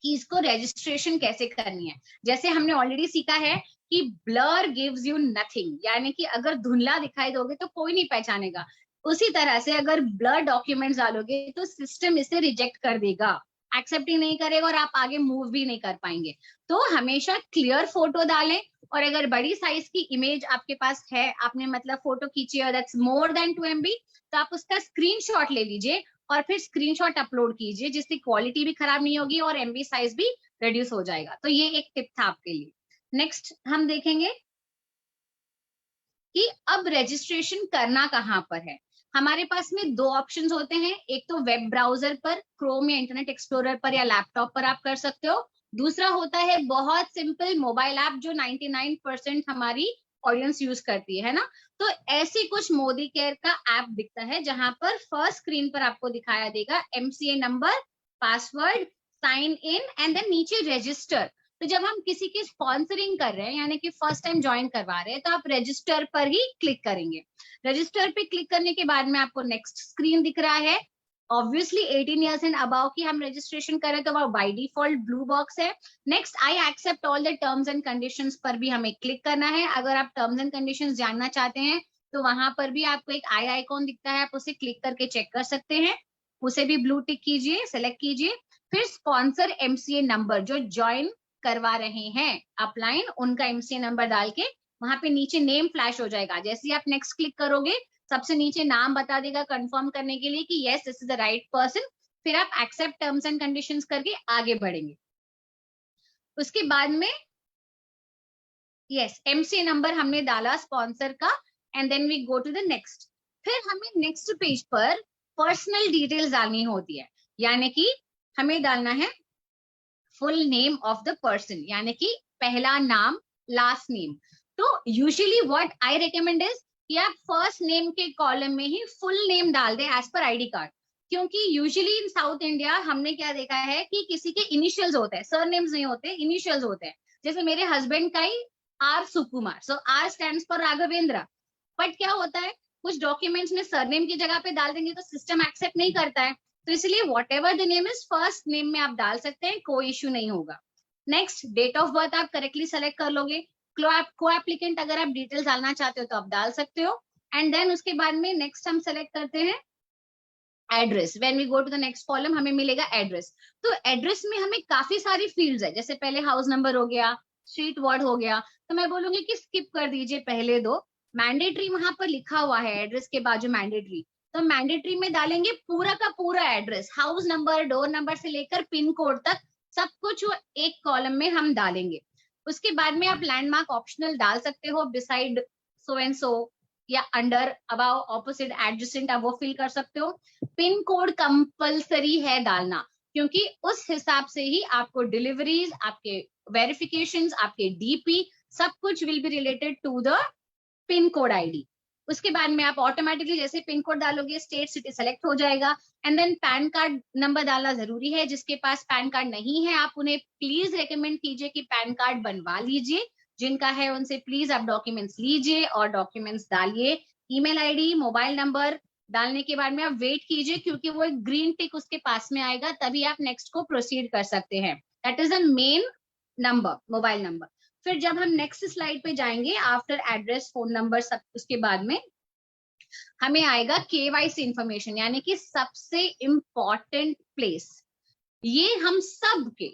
कि इसको रजिस्ट्रेशन कैसे करनी है। जैसे हमने ऑलरेडी सीखा है कि ब्लर गिव्स यू नथिंग, यानी कि अगर धुंधला दिखाई दोगे तो कोई नहीं पहचानेगा। उसी तरह से अगर ब्लर डॉक्यूमेंट्स डालोगे तो सिस्टम इसे रिजेक्ट कर देगा, एक्सेप्ट ही नहीं करेगा और आप आगे मूव भी नहीं कर पाएंगे। तो हमेशा क्लियर फोटो डालें, और अगर बड़ी साइज की इमेज आपके पास है, आपने मतलब फोटो खींची और दैट्स मोर देन 2 MB, तो आप उसका स्क्रीनशॉट ले लीजिए और फिर स्क्रीनशॉट अपलोड कीजिए, जिसकी क्वालिटी भी खराब नहीं होगी और MB साइज भी रिड्यूस हो जाएगा। तो ये एक टिप था आपके लिए। नेक्स्ट हम देखेंगे कि अब रजिस्ट्रेशन करना कहाँ पर है। हमारे पास में दो ऑप्शंस होते हैं, एक तो वेब ब्राउजर पर, क्रोम या इंटरनेट एक्सप्लोरर पर या लैपटॉप पर आप कर सकते हो। दूसरा होता है बहुत सिंपल मोबाइल ऐप जो 99% हमारी ऑडियंस यूज करती है ना। तो ऐसी कुछ मोदी केयर का ऐप दिखता है जहां पर फर्स्ट स्क्रीन पर आपको दिखाया देगा MCA number, password, sign in and then नीचे रजिस्टर। तो जब हम किसी की स्पॉन्सरिंग कर रहे हैं यानी कि फर्स्ट टाइम ज्वाइन करवा रहे हैं तो आप रजिस्टर पर ही क्लिक करेंगे। रजिस्टर पे क्लिक करने के बाद में आपको नेक्स्ट स्क्रीन दिख रहा है। ऑब्वियसली 18 ईयर्स एंड अबाउ की हम रजिस्ट्रेशन करें तो वह बाय डिफॉल्ट ब्लू बॉक्स है। Next I accept all the terms and conditions पर भी हमें क्लिक करना है। अगर आप टर्म्स एंड कंडीशंस जानना चाहते हैं तो वहां पर भी आपको एक आई आइकॉन दिखता है, आप उसे क्लिक करके चेक कर सकते हैं। उसे भी ब्लू टिक कीजिए, सेलेक्ट कीजिए। फिर स्पॉन्सर MCA नंबर जो ज्वाइन करवा रहे हैं अपलाइन, उनका MCA नंबर डाल के वहां पे नीचे नेम फ्लैश हो जाएगा। जैसे ही आप नेक्स्ट क्लिक करोगे सबसे नीचे नाम बता देगा कंफर्म करने के लिए कि yes this is the right person. फिर आप एक्सेप्ट टर्म्स एंड कंडीशंस करके आगे बढ़ेंगे। उसके बाद में यस MCA नंबर हमने डाला स्पॉन्सर का and then we go to the next. फिर हमें नेक्स्ट पेज पर पर्सनल डिटेल्स डालनी होती है, यानी कि हमें डालना है full name of the person, यानी कि पहला नाम लास्ट नेम। तो usually what I recommend is कि आप फर्स्ट नेम के कॉलम में ही फुल नेम डाल दें एज पर ID कार्ड, क्योंकि यूजुअली इन साउथ इंडिया हमने क्या देखा है कि किसी के इनिशियल्स होते हैं, सरनेम्स नहीं होते, इनिशियल्स होते हैं। जैसे मेरे हस्बैंड का ही R Sukumar, so R stands for Raghavendra. But क्या होता है कुछ डॉक्यूमेंट्स में सरनेम की जगह पे डाल देंगे तो सिस्टम एक्सेप्ट नहीं करता है। तो इसलिए what ever the name is first name में आप डाल सकते हैं, कोई इश्यू नहीं होगा। नेक्स्ट डेट ऑफ बर्थ आप करेक्टली सेलेक्ट कर लोगे। को एप्लीकेंट अगर आप डिटेल्स डालना चाहते हो तो आप डाल सकते हो। एंड देन उसके बाद में नेक्स्ट हम सेलेक्ट करते हैं address. When we go to the next column हमें मिलेगा एड्रेस। तो एड्रेस में हमें काफी सारी फील्ड्स है, जैसे पहले हाउस नंबर हो गया, स्ट्रीट वर्ड हो गया। तो मैं बोलूंगी कि स्किप कर दीजिए पहले दो। मैंडेटरी वहां पर लिखा हुआ है एड्रेस के बाद जो मैंडेटरी, तो मैंडेटरी में डालेंगे पूरा का पूरा address, house number, door number से लेकर पिन कोड तक सब कुछ वो एक कॉलम में हम डालेंगे। उसके बाद में आप लैंडमार्क ऑप्शनल डाल सकते हो, बिसाइड सो एंड सो या अंडर, अबाव, ऑपोजिट, एडजेसेंट, आप वो फिल कर सकते हो। पिन कोड कंपलसरी है डालना, क्योंकि उस हिसाब से ही आपको डिलीवरीज, आपके वेरिफिकेशंस, आपके DP सब कुछ will be related to the pin code ID। उसके बाद में आप ऑटोमेटिकली जैसे पिन कोड डालोगे स्टेट सिटी सेलेक्ट हो जाएगा। And then pan card number डालना जरूरी है। जिसके पास पैन कार्ड नहीं है आप उन्हें प्लीज रेकमेंड कीजिए कि पैन कार्ड बनवा लीजिए। जिनका है उनसे प्लीज आप डॉक्यूमेंट्स लीजिए और डॉक्यूमेंट्स डालिए। ईमेल ID, मोबाइल नंबर डालने के बाद में आप वेट कीजिए, क्योंकि वो एक ग्रीन टिक उसके पास में आएगा, तभी आप नेक्स्ट को प्रोसीड कर सकते हैं। That is the main number, mobile number. फिर जब हम नेक्स्ट स्लाइड पे जाएंगे आफ्टर एड्रेस, फोन नंबर, सब उसके बाद में हमें आएगा KYC इंफॉर्मेशन, यानी कि सबसे इंपॉर्टेंट प्लेस। ये हम सब के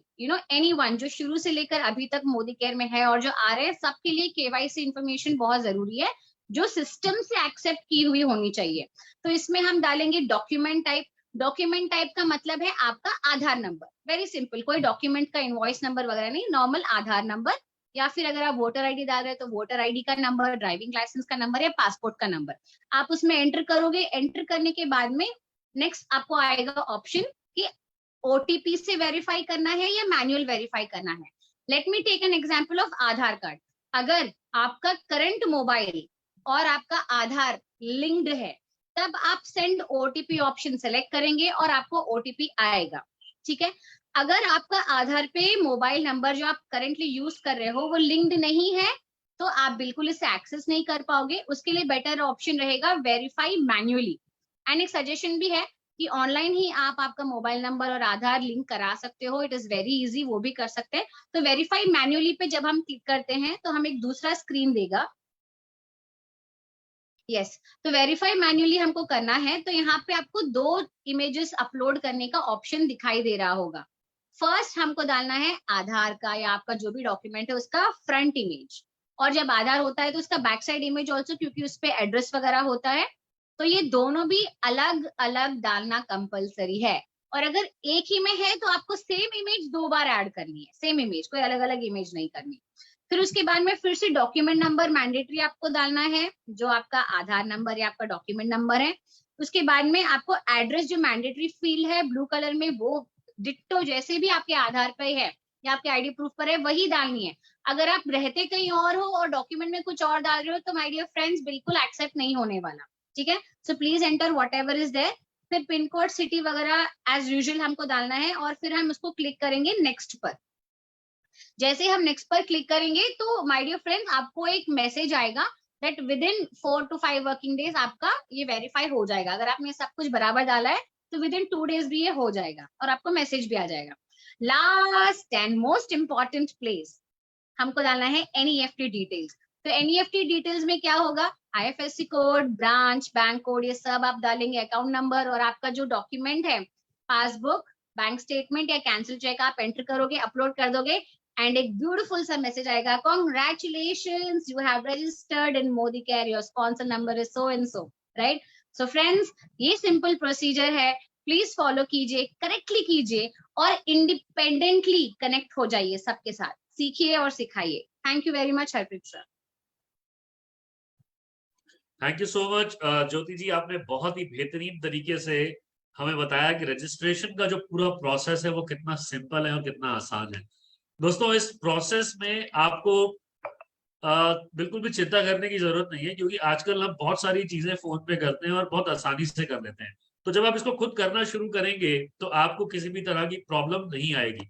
एनीवन जो शुरू से लेकर अभी तक मोदी केयर में है और जो आ रहे हैं सबके लिए KYC इंफॉर्मेशन बहुत जरूरी है, जो सिस्टम से एक्सेप्ट की हुई होनी चाहिए। तो इसमें हम डालेंगे डॉक्यूमेंट टाइप। डॉक्यूमेंट टाइप का मतलब है आपका आधार नंबर, वेरी सिंपल, कोई डॉक्यूमेंट का इनवॉइस नंबर वगैरह नहीं, नॉर्मल आधार नंबर। या फिर अगर आप वोटर ID डाल रहे हैं तो वोटर ID का नंबर, ड्राइविंग लाइसेंस का नंबर या पासपोर्ट का नंबर आप उसमें एंटर करोगे। एंटर करने के बाद में नेक्स्ट आपको आएगा ऑप्शन कि OTP से वेरीफाई करना है या मैन्युअल वेरीफाई करना है। Let me take an example of Aadhaar card. अगर आपका करंट मोबाइल और आपका आधार लिंक्ड है तब आप सेंड OTP ऑप्शन सेलेक्ट करेंगे और आपको OTP आएगा, ठीक है। अगर आपका आधार पे मोबाइल नंबर जो आप करेंटली यूज कर रहे हो वो लिंक्ड नहीं है तो आप बिल्कुल इसे एक्सेस नहीं कर पाओगे। उसके लिए बेटर ऑप्शन रहेगा वेरीफाई मैन्युअली। एंड एक सजेशन भी है कि ऑनलाइन ही आप आपका मोबाइल नंबर और आधार लिंक करा सकते हो, इट इज वेरी इजी, वो भी कर सकते हैं। तो वेरीफाई मैन्युअली पे जब हम क्लिक करते हैं तो हम एक दूसरा स्क्रीन देगा। यस, तो वेरीफाई मैन्युअली हमको करना है तो यहाँ पे आपको 2 इमेजेस अपलोड करने का ऑप्शन दिखाई दे रहा होगा। फर्स्ट हमको डालना है आधार का या आपका जो भी डॉक्यूमेंट है उसका फ्रंट इमेज। और जब आधार होता है तो उसका बैक साइड इमेज ऑल्सो, क्योंकि उस पर एड्रेस वगैरह होता है, तो ये दोनों भी अलग अलग डालना कंपलसरी है। और अगर एक ही में है तो आपको सेम इमेज 2 बार ऐड करनी है, सेम इमेज, कोई अलग अलग इमेज नहीं करनी। फिर उसके बाद में फिर से डॉक्यूमेंट नंबर मैंडेटरी आपको डालना है, जो आपका आधार नंबर या आपका डॉक्यूमेंट नंबर है। उसके बाद में आपको एड्रेस, जो मैंडेटरी फील्ड है ब्लू कलर में, वो डिट्टो जैसे भी आपके आधार पे है या आपके आईडी प्रूफ पर है वही डालनी है। अगर आप रहते कहीं और हो और डॉक्यूमेंट में कुछ और डाल रहे हो तो माय डियर फ्रेंड्स बिल्कुल एक्सेप्ट नहीं होने वाला, ठीक है। So please enter whatever is there. फिर पिन कोड, सिटी वगैरह एज यूजुअल हमको डालना है और फिर हम उसको क्लिक करेंगे नेक्स्ट पर। जैसे हम नेक्स्ट पर क्लिक करेंगे तो माय डियर फ्रेंड्स आपको एक मैसेज आएगा that with in 4 to 5 working days आपका ये वेरीफाई हो जाएगा। अगर आपने सब कुछ बराबर डाला है तो विद इन 2 डेज भी ये हो जाएगा और आपको मैसेज भी आ जाएगा। Last and most important place, हमको डालना है NEFT डिटेल्स। तो NEFT डिटेल्स में क्या होगा, IFSC code, branch, bank code, ये सब आप डालेंगे, अकाउंट नंबर, और आपका जो डॉक्यूमेंट है, पासबुक, बैंक स्टेटमेंट या कैंसिल चेक आप एंटर करोगे, अपलोड कर दोगे, एंड एक ब्यूटीफुल सा मैसेज आएगा, congratulations you have registered in Modi care, your sponsor number is so and so, right. So friends ये सिंपल प्रोसीजर है, प्लीज फॉलो कीजिए, करेक्टली कीजिए और इंडिपेंडेंटली कनेक्ट हो जाइए सबके साथ, सीखिए और सिखाइए। Thank you very much Harpreet sir.
Thank you so much Jyoti ji, आपने बहुत ही बेहतरीन तरीके से हमें बताया कि रजिस्ट्रेशन का जो पूरा प्रोसेस है वो कितना सिंपल है और कितना आसान है। दोस्तों इस प्रोसेस में आपको बिल्कुल भी चिंता करने की जरूरत नहीं है, क्योंकि आजकल हम बहुत सारी चीजें फोन पे करते हैं और बहुत आसानी से कर लेते हैं। तो जब आप इसको खुद करना शुरू करेंगे तो आपको किसी भी तरह की प्रॉब्लम नहीं आएगी।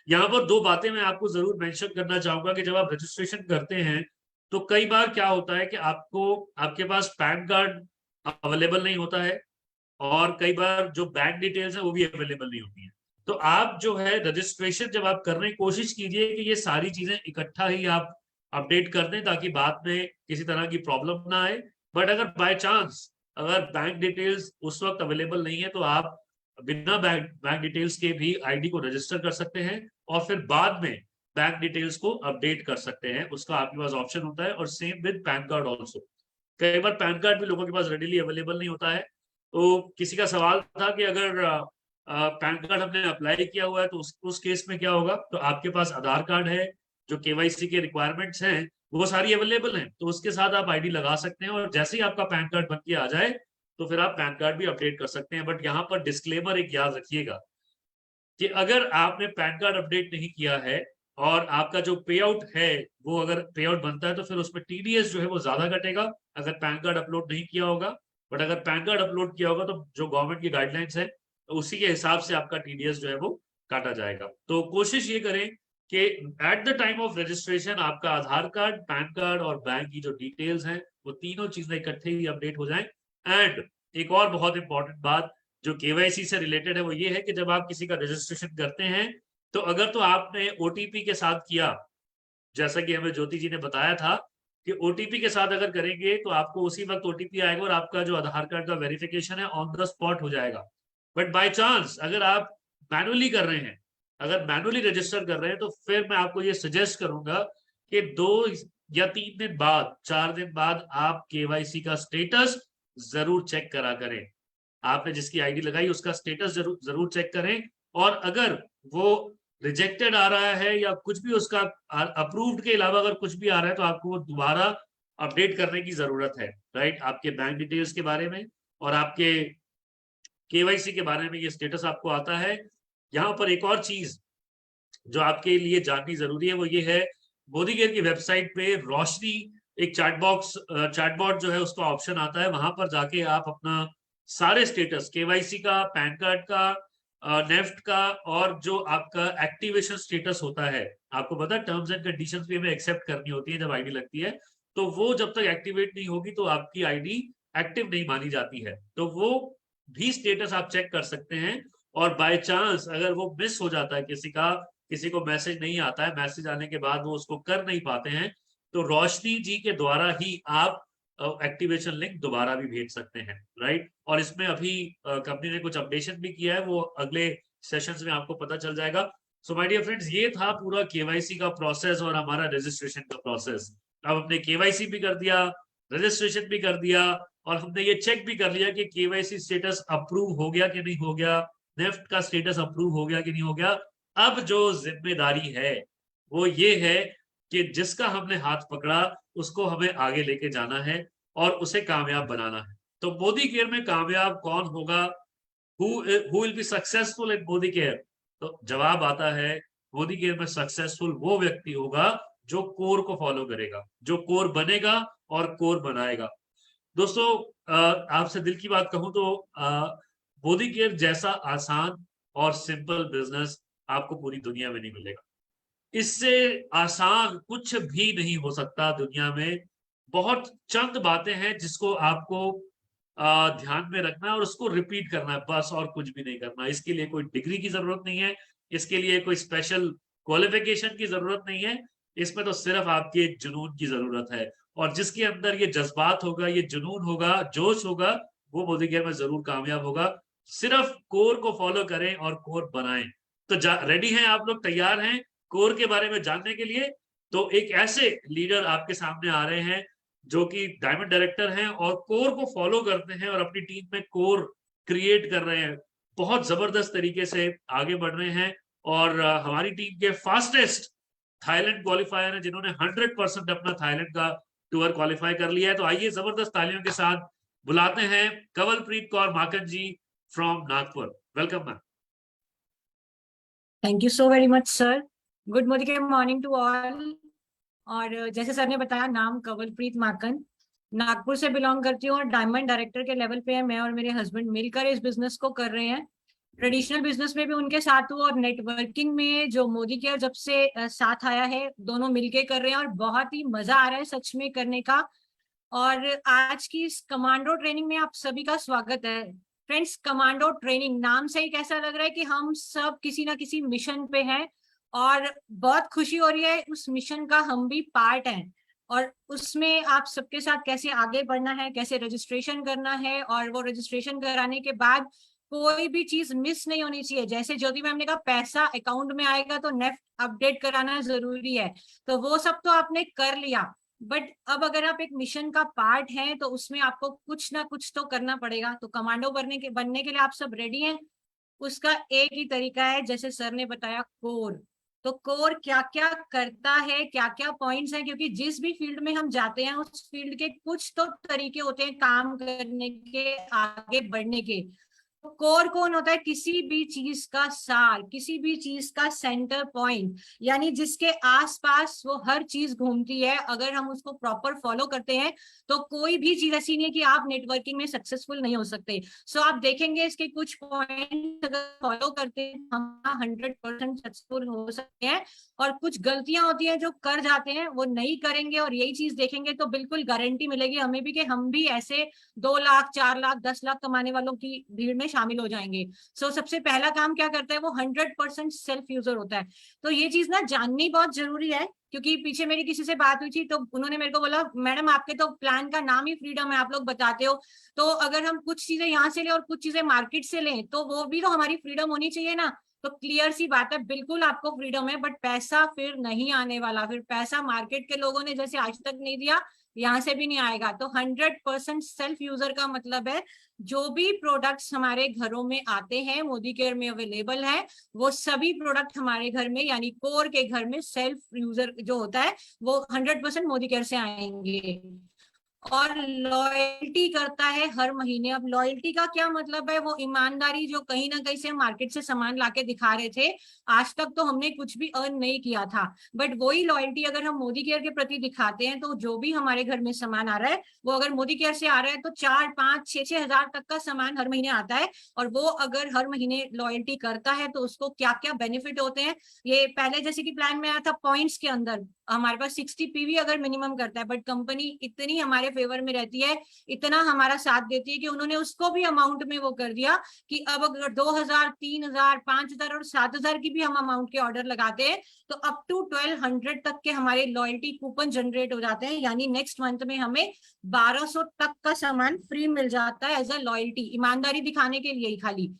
यहाँ पर 2 बातें मैं आपको जरूर मेंशन करना चाहूंगा कि जब आप रजिस्ट्रेशन करते हैं तो कई बार क्या होता है कि आपके पास पैन कार्ड अवेलेबल नहीं होता है और कई बार जो बैंक डिटेल्स है वो भी अवेलेबल नहीं होती है। तो आप जो है रजिस्ट्रेशन जब आप करने की कोशिश कीजिए कि ये सारी चीजें इकट्ठा ही आप अपडेट कर दें ताकि बाद में किसी तरह की प्रॉब्लम ना आए। बट अगर बाय चांस अगर बैंक डिटेल्स उस वक्त अवेलेबल नहीं है तो आप बिना बैंक डिटेल्स के भी आईडी को रजिस्टर कर सकते हैं और फिर बाद में बैंक डिटेल्स को अपडेट कर सकते हैं, उसका आपके पास ऑप्शन होता है। और same with pan card also, कई बार पैन कार्ड भी लोगों के पास रेडिली अवेलेबल नहीं होता है। तो किसी का सवाल था कि अगर पैन कार्ड हमने अप्लाई किया हुआ है तो उस केस में क्या होगा। तो आपके पास आधार कार्ड है, जो केवाईसी के रिक्वायरमेंट्स हैं वो सारी अवेलेबल हैं, तो उसके साथ आप आईडी लगा सकते हैं और जैसे ही आपका पैन कार्ड बन के आ जाए तो फिर आप पैन कार्ड भी अपडेट कर सकते हैं। बट यहाँ पर डिस्क्लेमर एक याद रखिएगा कि अगर आपने पैन कार्ड अपडेट नहीं किया है और आपका जो पे आउट है वो अगर पे आउट बनता है तो फिर उसमें TDS जो है वो ज्यादा कटेगा अगर पैन कार्ड अपलोड नहीं किया होगा। बट अगर पैन कार्ड अपलोड किया होगा तो जो गवर्नमेंट की गाइडलाइंस है तो उसी के हिसाब से आपका TDS जो है वो काटा जाएगा। तो कोशिश ये करें कि at the time of registration आपका आधार कार्ड, पैन कार्ड और बैंक की जो डिटेल्स हैं वो तीनों चीजें इकट्ठे ही अपडेट हो जाएं। एंड एक और बहुत इंपॉर्टेंट बात जो केवाईसी से रिलेटेड है वो ये है कि जब आप किसी का रजिस्ट्रेशन करते हैं तो अगर तो आपने OTP के साथ किया, जैसा कि हमें ज्योति जी ने बताया था कि OTP के साथ अगर करेंगे तो आपको उसी वक्त OTP आएगा और आपका जो आधार कार्ड का वेरिफिकेशन है ऑन द स्पॉट हो जाएगा। बट बाय चांस अगर आप मैनुअली कर रहे हैं, अगर मैनुअली रजिस्टर कर रहे हैं तो फिर मैं आपको ये सजेस्ट करूंगा कि 2 या 3 दिन बाद, 4 दिन बाद आप केवाईसी का स्टेटस जरूर चेक करा करें। आपने जिसकी आईडी लगाई उसका स्टेटस जरूर चेक करें और अगर वो रिजेक्टेड आ रहा है या कुछ भी उसका अप्रूव्ड के अलावा अगर कुछ भी आ रहा है तो आपको वो दोबारा अपडेट करने की जरूरत है, राइट। आपके बैंक डिटेल्स के बारे में और आपके केवाईसी के बारे में ये स्टेटस आपको आता है। यहाँ पर एक और चीज जो आपके लिए जाननी जरूरी है वो ये है, मोदी केयर की वेबसाइट पे रोशनी एक चैटबॉट जो है उसका ऑप्शन आता है, वहां पर जाके आप अपना सारे स्टेटस, केवाईसी का, पैन कार्ड का, नेफ्ट का और जो आपका एक्टिवेशन स्टेटस होता है, आपको पता है टर्म्स एंड कंडीशंस भी हमें एक्सेप्ट करनी होती है जब आईडी लगती है, तो वो जब तक एक्टिवेट नहीं होगी तो आपकी आईडी एक्टिव नहीं मानी जाती है। तो वो भी स्टेटस आप चेक कर सकते हैं। और बाय चांस अगर वो मिस हो जाता है, किसी को मैसेज नहीं आता है, मैसेज आने के बाद वो उसको कर नहीं पाते हैं, तो रोशनी जी के द्वारा ही आप एक्टिवेशन लिंक दोबारा भी भेज सकते हैं, राइट। और इसमें अभी कंपनी ने कुछ अपडेशन भी किया है, वो अगले सेशंस में आपको पता चल जाएगा। सो माय डियर फ्रेंड्स, ये था पूरा केवाईसी का प्रोसेस और हमारा रजिस्ट्रेशन का प्रोसेस। अब हमने केवाईसी भी कर दिया, रजिस्ट्रेशन भी कर दिया, और हमने ये चेक भी कर लिया कि केवाईसी स्टेटस अप्रूव हो गया कि नहीं हो गया, नेफ्ट का स्टेटस अप्रूव हो गया कि नहीं हो गया। अब जो जिम्मेदारी है वो ये है कि जिसका हमने हाथ पकड़ा उसको हमें आगे लेके जाना है और उसे कामयाब बनाना है। तो मोदी केयर में कामयाब कौन होगा? who will be successful in Modi care? तो जवाब आता है, मोदी केयर में सक्सेसफुल वो व्यक्ति होगा जो कोर को फॉलो करेगा, जो कोर बनेगा और कोर बनाएगा। दोस्तों, आपसे दिल की बात कहूं तो मोदी केयर जैसा आसान और सिंपल बिजनेस आपको पूरी दुनिया में नहीं मिलेगा। इससे आसान कुछ भी नहीं हो सकता दुनिया में। बहुत चंद बातें हैं जिसको आपको ध्यान में रखना है और उसको रिपीट करना है, बस, और कुछ भी नहीं करना। इसके लिए कोई डिग्री की जरूरत नहीं है, इसके लिए कोई स्पेशल क्वालिफिकेशन की जरूरत नहीं है। इसमें तो सिर्फ आपके एक जुनून की जरूरत है, और जिसके अंदर ये जज्बात होगा, ये जुनून होगा, जोश होगा, वो मोदी केयर में जरूर कामयाब होगा। सिर्फ कोर को फॉलो करें और कोर बनाएं। तो रेडी हैं आप लोग? तैयार हैं कोर के बारे में जानने के लिए? तो एक ऐसे लीडर आपके सामने आ रहे हैं जो कि डायमंड डायरेक्टर हैं और कोर को फॉलो करते हैं और अपनी टीम में कोर क्रिएट कर रहे हैं, बहुत जबरदस्त तरीके से आगे बढ़ रहे हैं। और हमारी टीम के फास्टेस्ट थाईलैंड क्वालिफायर हैं, जिन्होंने 100% अपना थाईलैंड का टूर क्वालिफाई कर लिया है। तो आइए जबरदस्त तालियों के साथ बुलाते हैं Kanwalpreet Kaur Makan ji from Nagpur. Welcome ma'am.
Thank you so very much sir. Good morning to all. और जैसे सर ने बताया, नाम कंवलप्रीत माकन, नागपुर से बिलोंग करती हूँ और डायमंड डायरेक्टर के लेवल पे है। मैं और मेरे हस्बैंड मिलकर इस बिजनेस को कर रहे हैं। ट्रेडिशनल बिजनेस में भी उनके साथ हूँ और नेटवर्किंग में जो मोदी केयर जब से साथ आया है, दोनों मिलके कर रहे हैं और बहुत ही मजा आ रहा है सच में करने का। और आज की इस कमांडो ट्रेनिंग में आप सभी का स्वागत है। फ्रेंड्स, कमांडो ट्रेनिंग नाम से ही कैसा लग रहा है कि हम सब किसी ना किसी मिशन पे हैं, और बहुत खुशी हो रही है उस मिशन का हम भी पार्ट हैं। और उसमें आप सबके साथ कैसे आगे बढ़ना है, कैसे रजिस्ट्रेशन करना है, और वो रजिस्ट्रेशन कराने के बाद कोई भी चीज मिस नहीं होनी चाहिए। जैसे ज्योति मैम ने कहा, पैसा अकाउंट में आएगा तो नेफ्ट अपडेट कराना जरूरी है, तो वो सब तो आपने कर लिया। बट अब अगर आप एक मिशन का पार्ट हैं तो उसमें आपको कुछ ना कुछ तो करना पड़ेगा। तो कमांडो बनने के लिए आप सब रेडी हैं? उसका एक ही तरीका है, जैसे सर ने बताया, कोर। तो कोर क्या क्या करता है, क्या क्या पॉइंट्स हैं, क्योंकि जिस भी फील्ड में हम जाते हैं उस फील्ड के कुछ तो तरीके होते हैं काम करने के, आगे बढ़ने के। तो कोर कौन होता है? किसी भी चीज का सार, किसी भी चीज का सेंटर पॉइंट, यानी जिसके आसपास वो हर चीज घूमती है। अगर हम उसको प्रॉपर फॉलो करते हैं तो कोई भी चीज ऐसी नहीं है कि आप नेटवर्किंग में सक्सेसफुल नहीं हो सकते। सो आप देखेंगे इसके कुछ पॉइंट अगर फॉलो करते हैं हम 100% सक्सेसफुल हो सकते हैं। और कुछ गलतियां होती हैं जो कर जाते हैं, वो नहीं करेंगे और यही चीज देखेंगे तो बिल्कुल गारंटी मिलेगी हमें भी कि हम भी ऐसे 2 लाख 4 लाख 10 लाख कमाने वालों की भीड़ में शामिल हो जाएंगे। सो सबसे पहला काम क्या करता है वो 100% सेल्फ यूजर होता है। तो ये चीज ना जाननी बहुत जरूरी है, क्योंकि पीछे मेरी किसी से बात हुई थी तो उन्होंने मेरे को बोला, मैडम आपके तो प्लान का नाम ही फ्रीडम है, आप लोग बताते हो, तो अगर हम कुछ चीजें यहाँ से लें और कुछ चीजें मार्केट से लें तो वो भी तो हमारी फ्रीडम होनी चाहिए ना। तो क्लियर सी बात है, बिल्कुल आपको फ्रीडम है, बट पैसा फिर नहीं आने वाला। फिर पैसा मार्केट के लोगों ने जैसे आज तक नहीं दिया, यहाँ से भी नहीं आएगा। तो 100% सेल्फ यूजर का मतलब है जो भी प्रोडक्ट्स हमारे घरों में आते हैं मोदी केयर में अवेलेबल है, वो सभी प्रोडक्ट हमारे घर में, यानी कोर के घर में सेल्फ यूजर जो होता है वो 100% मोदी केयर से आएंगे। और लॉयल्टी करता है हर महीने। अब लॉयल्टी का क्या मतलब है? वो ईमानदारी जो कहीं ना कहीं से मार्केट से सामान लाके दिखा रहे थे, आज तक तो हमने कुछ भी अर्न नहीं किया था, बट वही लॉयल्टी अगर हम मोदी केयर के प्रति दिखाते हैं तो जो भी हमारे घर में सामान आ रहा है वो अगर मोदी केयर से आ रहा है तो 4, 5, 6 हजार तक का सामान हर महीने आता है। और वो अगर हर महीने लॉयल्टी करता है तो उसको क्या क्या बेनिफिट होते हैं, ये पहले जैसे कि प्लान में आया था पॉइंट्स के अंदर हमारे पास 60 पीवी अगर मिनिमम करता है, बट कंपनी इतनी हमारे फेवर में रहती है, इतना हमारा साथ देती है कि उन्होंने उसको भी अमाउंट में वो कर दिया कि अब अगर 2000, 3000, 5000 और 7000 की भी हम अमाउंट के ऑर्डर लगाते हैं तो अप टू 1200 तक के हमारे लॉयल्टी कूपन जनरेट हो जाते हैं। यानी नेक्स्ट मंथ में हमें 1200 तक का सामान फ्री मिल जाता है एज अ लॉयल्टी, ईमानदारी दिखाने के लिए ही खाली।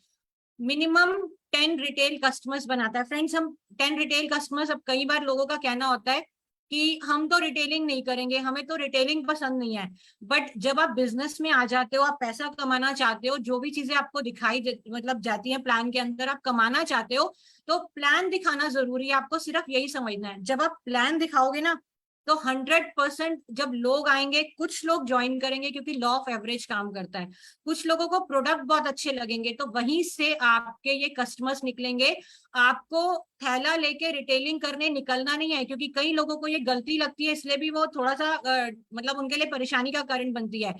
मिनिमम 10 रिटेल कस्टमर्स बनाता है। फ्रेंड्स, हम 10 रिटेल कस्टमर्स, अब कई बार लोगों का कहना होता है कि हम तो रिटेलिंग नहीं करेंगे, हमें तो रिटेलिंग पसंद नहीं है। बट जब आप बिजनेस में आ जाते हो, आप पैसा कमाना चाहते हो, जो भी चीजें आपको दिखाई मतलब जाती है प्लान के अंदर, आप कमाना चाहते हो, तो प्लान दिखाना जरूरी है। आपको सिर्फ यही समझना है, जब आप प्लान दिखाओगे ना तो 100% जब लोग आएंगे, कुछ लोग ज्वाइन करेंगे क्योंकि लॉ ऑफ एवरेज काम करता है, कुछ लोगों को प्रोडक्ट बहुत अच्छे लगेंगे, तो वहीं से आपके ये कस्टमर्स निकलेंगे। आपको थैला लेके रिटेलिंग करने निकलना नहीं है, क्योंकि कई लोगों को ये गलती लगती है, इसलिए भी वो थोड़ा सा मतलब उनके लिए परेशानी का कारण बनती है।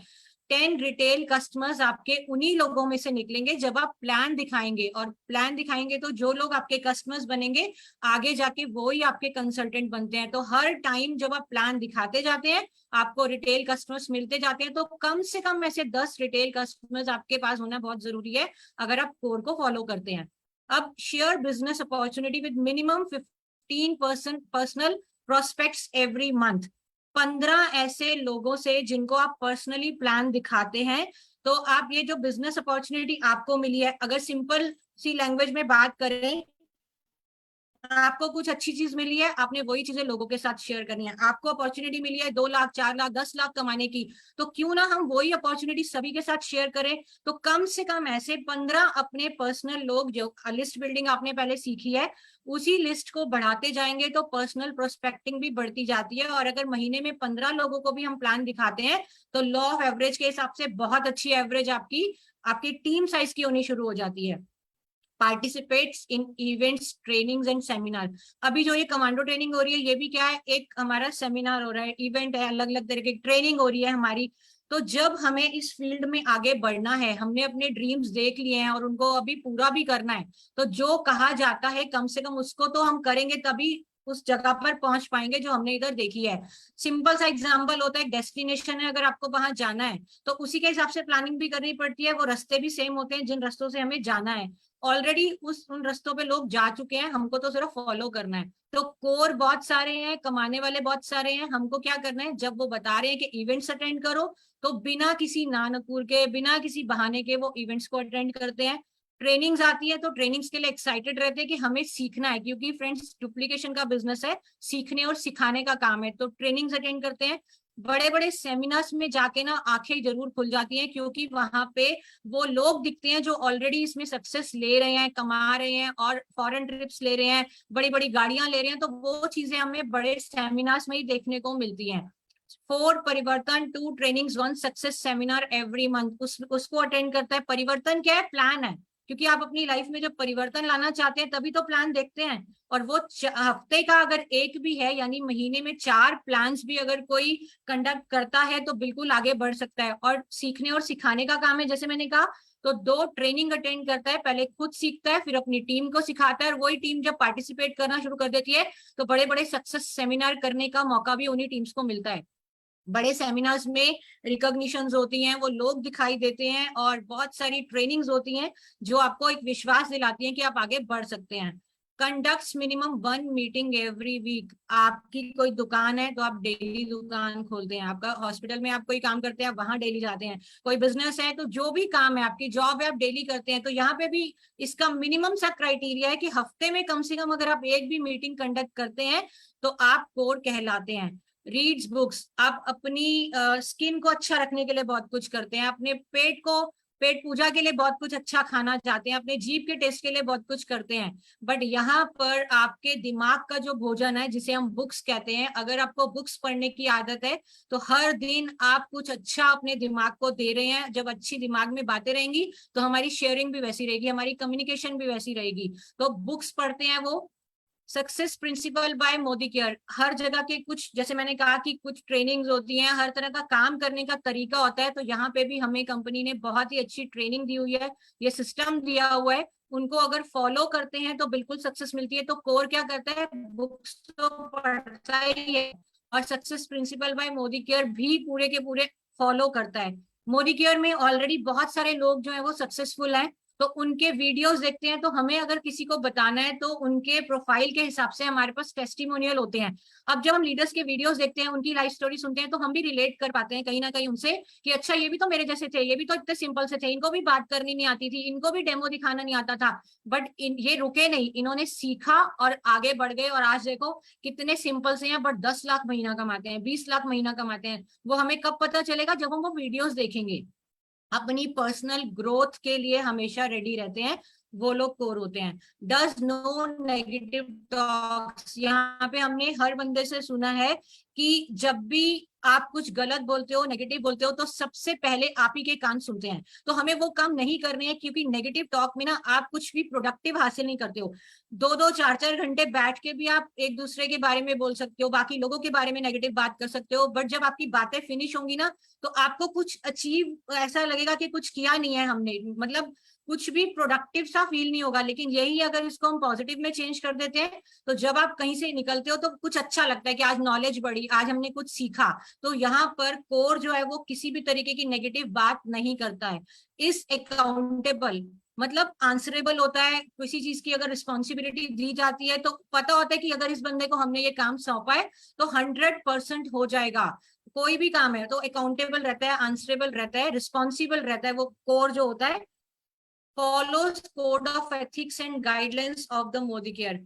10 रिटेल कस्टमर्स आपके उन्हीं लोगों में से निकलेंगे जब आप प्लान दिखाएंगे, और प्लान दिखाएंगे तो जो लोग आपके कस्टमर्स बनेंगे आगे जाके वो ही आपके कंसल्टेंट बनते हैं। तो हर टाइम जब आप प्लान दिखाते जाते हैं, आपको रिटेल कस्टमर्स मिलते जाते हैं। तो कम से कम ऐसे 10 रिटेल कस्टमर्स आपके पास होना बहुत जरूरी है अगर आप कोर को फॉलो करते हैं। अब share business opportunity with minimum 15% personal prospects every month. 15 ऐसे लोगों से जिनको आप पर्सनली प्लान दिखाते हैं, तो आप ये जो बिजनेस अपॉर्चुनिटी आपको मिली है, अगर सिंपल सी लैंग्वेज में बात करें, आपको कुछ अच्छी चीज मिली है, आपने वही चीजें लोगों के साथ शेयर करनी है। आपको अपॉर्चुनिटी मिली है 2 लाख, 4 लाख, 10 लाख कमाने की, तो क्यों ना हम वही अपॉर्चुनिटी सभी के साथ शेयर करें। तो कम से कम ऐसे 15 अपने पर्सनल लोग, जो लिस्ट बिल्डिंग आपने पहले सीखी है, उसी लिस्ट को बढ़ाते जाएंगे तो पर्सनल प्रोस्पेक्टिंग भी बढ़ती जाती है। और अगर महीने में 15 लोगों को भी हम प्लान दिखाते हैं, तो लॉ ऑफ एवरेज के हिसाब से बहुत अच्छी एवरेज आपकी टीम साइज की होनी शुरू हो जाती है। Participates in events, trainings and seminar. अभी जो ये कमांडो ट्रेनिंग हो रही है, ये भी क्या है, एक हमारा सेमिनार हो रहा है, इवेंट है, अलग अलग तरह की ट्रेनिंग हो रही है हमारी। तो जब हमें इस फील्ड में आगे बढ़ना है, हमने अपने ड्रीम्स देख लिए हैं और उनको अभी पूरा भी करना है, तो जो कहा जाता है कम से कम उसको तो हम करेंगे, तभी उस जगह पर पहुंच पाएंगे जो हमने इधर देखी है। सिंपल सा एग्जांपल होता है, डेस्टिनेशन है, अगर आपको वहां जाना है तो उसी के हिसाब से प्लानिंग भी करनी पड़ती है। वो रास्ते भी सेम होते हैं जिन रास्तों से हमें जाना है, ऑलरेडी उन रास्तों पे लोग जा चुके हैं, हमको तो सिर्फ फॉलो करना है। तो कोर बहुत सारे हैं, कमाने वाले बहुत सारे हैं, हमको क्या करना है, जब वो बता रहे हैं कि इवेंट्स अटेंड करो, तो बिना किसी नानकुर के, बिना किसी बहाने के वो इवेंट्स को अटेंड करते हैं। ट्रेनिंग्स आती है तो ट्रेनिंग्स के लिए एक्साइटेड रहते हैं कि हमें सीखना है, क्योंकि फ्रेंड्स डुप्लीकेशन का बिजनेस है, सीखने और सिखाने का काम है। तो ट्रेनिंग्स अटेंड करते हैं। बड़े बड़े सेमिनार्स में जाके ना आंखें जरूर खुल जाती हैं, क्योंकि वहां पे वो लोग दिखते हैं जो ऑलरेडी इसमें सक्सेस ले रहे हैं, कमा रहे हैं और फॉरेन ट्रिप्स ले रहे हैं, बड़ी बड़ी गाड़ियां ले रहे हैं। तो वो चीजें हमें बड़े सेमिनार्स में ही देखने को मिलती हैं। 4 परिवर्तन, 2 trainings, 1 success seminar every month, उसको अटेंड करता है। परिवर्तन क्या है, प्लान है, क्योंकि आप अपनी लाइफ में जब परिवर्तन लाना चाहते हैं तभी तो प्लान देखते हैं। और वो हफ्ते का अगर एक भी है, यानी महीने में 4 प्लान्स भी अगर कोई कंडक्ट करता है तो बिल्कुल आगे बढ़ सकता है। और सीखने और सिखाने का काम है, जैसे मैंने कहा, तो 2 ट्रेनिंग अटेंड करता है, पहले खुद सीखता है, फिर अपनी टीम को सिखाता है, और वही टीम जब पार्टिसिपेट करना शुरू कर देती है तो बड़े बड़े सक्सेस सेमिनार करने का मौका भी उन्हीं टीम्स को मिलता है। बड़े सेमिनार्स में रिकॉग्निशंस होती हैं, वो लोग दिखाई देते हैं, और बहुत सारी ट्रेनिंग्स होती हैं जो आपको एक विश्वास दिलाती हैं कि आप आगे बढ़ सकते हैं। Conducts minimum 1 meeting every week. आपकी कोई दुकान है तो आप डेली दुकान खोलते हैं, आपका हॉस्पिटल में आप कोई काम करते हैं, आप वहां डेली जाते हैं, कोई बिजनेस है तो जो भी काम है, आपकी जॉब है, आप डेली करते हैं। तो यहाँ पे भी इसका मिनिमम सा क्राइटेरिया है कि हफ्ते में कम से कम अगर आप एक भी मीटिंग कंडक्ट करते हैं तो आप कोर कहलाते हैं। रीड्स बुक्स, आप अपनी स्किन को अच्छा रखने के लिए बहुत कुछ करते हैं, अपने पेट पूजा के लिए बहुत कुछ अच्छा खाना चाहते हैं, अपने जीभ के टेस्ट के लिए बहुत कुछ करते हैं। बट यहाँ पर आपके दिमाग का जो भोजन है, जिसे हम बुक्स कहते हैं, अगर आपको बुक्स पढ़ने की आदत है तो हर दिन आप कुछ अच्छा अपने दिमाग को दे रहे हैं। जब अच्छी दिमाग में बातें रहेंगी तो हमारी शेयरिंग भी वैसी रहेगी, हमारी कम्युनिकेशन भी वैसी रहेगी। तो बुक्स पढ़ते हैं वो। Success principle by Modicare, हर जगह के कुछ, जैसे मैंने कहा कि कुछ ट्रेनिंग्स होती हैं, हर तरह का काम करने का तरीका होता है, तो यहाँ पे भी हमें कंपनी ने बहुत ही अच्छी ट्रेनिंग दी हुई है, ये सिस्टम दिया हुआ है, उनको अगर फॉलो करते हैं तो बिल्कुल सक्सेस मिलती है। तो कोर क्या करता है, बुक्स तो पढ़ता ही है, और success principle by Modi care भी पूरे के पूरे फॉलो करता है। मोदी केयर में ऑलरेडी बहुत सारे लोग जो है वो सक्सेसफुल हैं, तो उनके वीडियोस देखते हैं। तो हमें अगर किसी को बताना है तो उनके प्रोफाइल के हिसाब से हमारे पास टेस्टिमोनियल होते हैं। अब जब हम लीडर्स के वीडियोस देखते हैं, उनकी लाइफ स्टोरी सुनते हैं, तो हम भी रिलेट कर पाते हैं कहीं ना कहीं उनसे कि अच्छा ये भी तो मेरे जैसे थे, ये भी तो इतने सिंपल से थे, इनको भी बात करनी नहीं आती थी, इनको भी डेमो दिखाना नहीं आता था, बट ये रुके नहीं, इन्होंने सीखा और आगे बढ़ गए और आज देखो कितने सिंपल से हैं, बट 10 लाख महीना कमाते हैं, 20 लाख महीना कमाते हैं। वो हमें कब पता चलेगा? जब हम वो वीडियोस देखेंगे। अपनी पर्सनल ग्रोथ के लिए हमेशा रेडी रहते हैं, वो लोग कोर होते हैं। डज नो नेगेटिव टॉक्स, यहाँ पे हमने हर बंदे से सुना है कि जब भी आप कुछ गलत बोलते हो, नेगेटिव बोलते हो, तो सबसे पहले आप ही के कान सुनते हैं। तो हमें वो काम नहीं करने हैं, क्योंकि नेगेटिव टॉक में ना आप कुछ भी प्रोडक्टिव हासिल नहीं करते हो। 2-2 4-4 घंटे बैठ के भी आप एक दूसरे के बारे में बोल सकते हो, बाकी लोगों के बारे में नेगेटिव बात कर सकते हो, बट जब आपकी बातें फिनिश होंगी ना, तो आपको कुछ अचीव ऐसा लगेगा कि कुछ किया नहीं है हमने, मतलब कुछ भी प्रोडक्टिव सा फील नहीं होगा। लेकिन यही अगर इसको हम पॉजिटिव में चेंज कर देते हैं, तो जब आप कहीं से निकलते हो तो कुछ अच्छा लगता है कि आज नॉलेज बढ़ी, आज हमने कुछ सीखा। तो यहाँ पर कोर जो है वो किसी भी तरीके की नेगेटिव बात नहीं करता है। इस अकाउंटेबल मतलब आंसरेबल होता है। किसी चीज की अगर रिस्पॉन्सिबिलिटी दी जाती है तो पता होता है कि अगर इस बंदे को हमने ये काम सौंपा है तो 100% हो जाएगा। कोई भी काम है तो अकाउंटेबल रहता है, आंसरेबल रहता है, रिस्पॉन्सिबल रहता है। वो कोर जो होता है follows code of ethics and guidelines of the Modi care.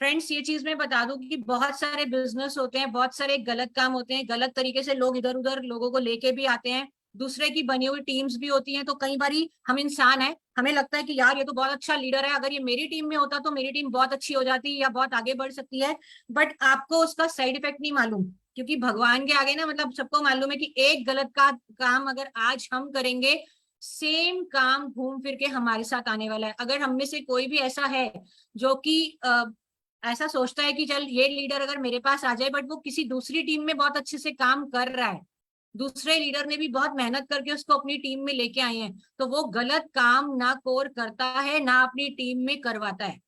Friends, ये चीज मैं बता दूं कि बहुत सारे बिजनेस होते हैं, बहुत सारे गलत काम होते हैं, गलत तरीके से लोग इधर उधर लोगों को लेके भी आते हैं, दूसरे की बनी हुई टीम्स भी होती हैं। तो कई बारी हम इंसान हैं, हमें लगता है कि यार ये तो बहुत अच्छा लीडर है, अगर ये मेरी टीम में होता तो मेरी टीम बहुत अच्छी हो जाती या बहुत आगे बढ़ सकती है। बट आपको उसका साइड इफेक्ट नहीं मालूम, क्योंकि भगवान के आगे ना मतलब सबको मालूम है कि एक गलत का काम अगर आज हम करेंगे, सेम काम घूम फिर के हमारे साथ आने वाला है। अगर हम में से कोई भी ऐसा है जो कि ऐसा सोचता है कि चल ये लीडर अगर मेरे पास आ जाए, बट वो किसी दूसरी टीम में बहुत अच्छे से काम कर रहा है, दूसरे लीडर ने भी बहुत मेहनत करके उसको अपनी टीम में लेके आए हैं, तो वो गलत काम ना कोर करता है ना अपनी टीम में करवाता है।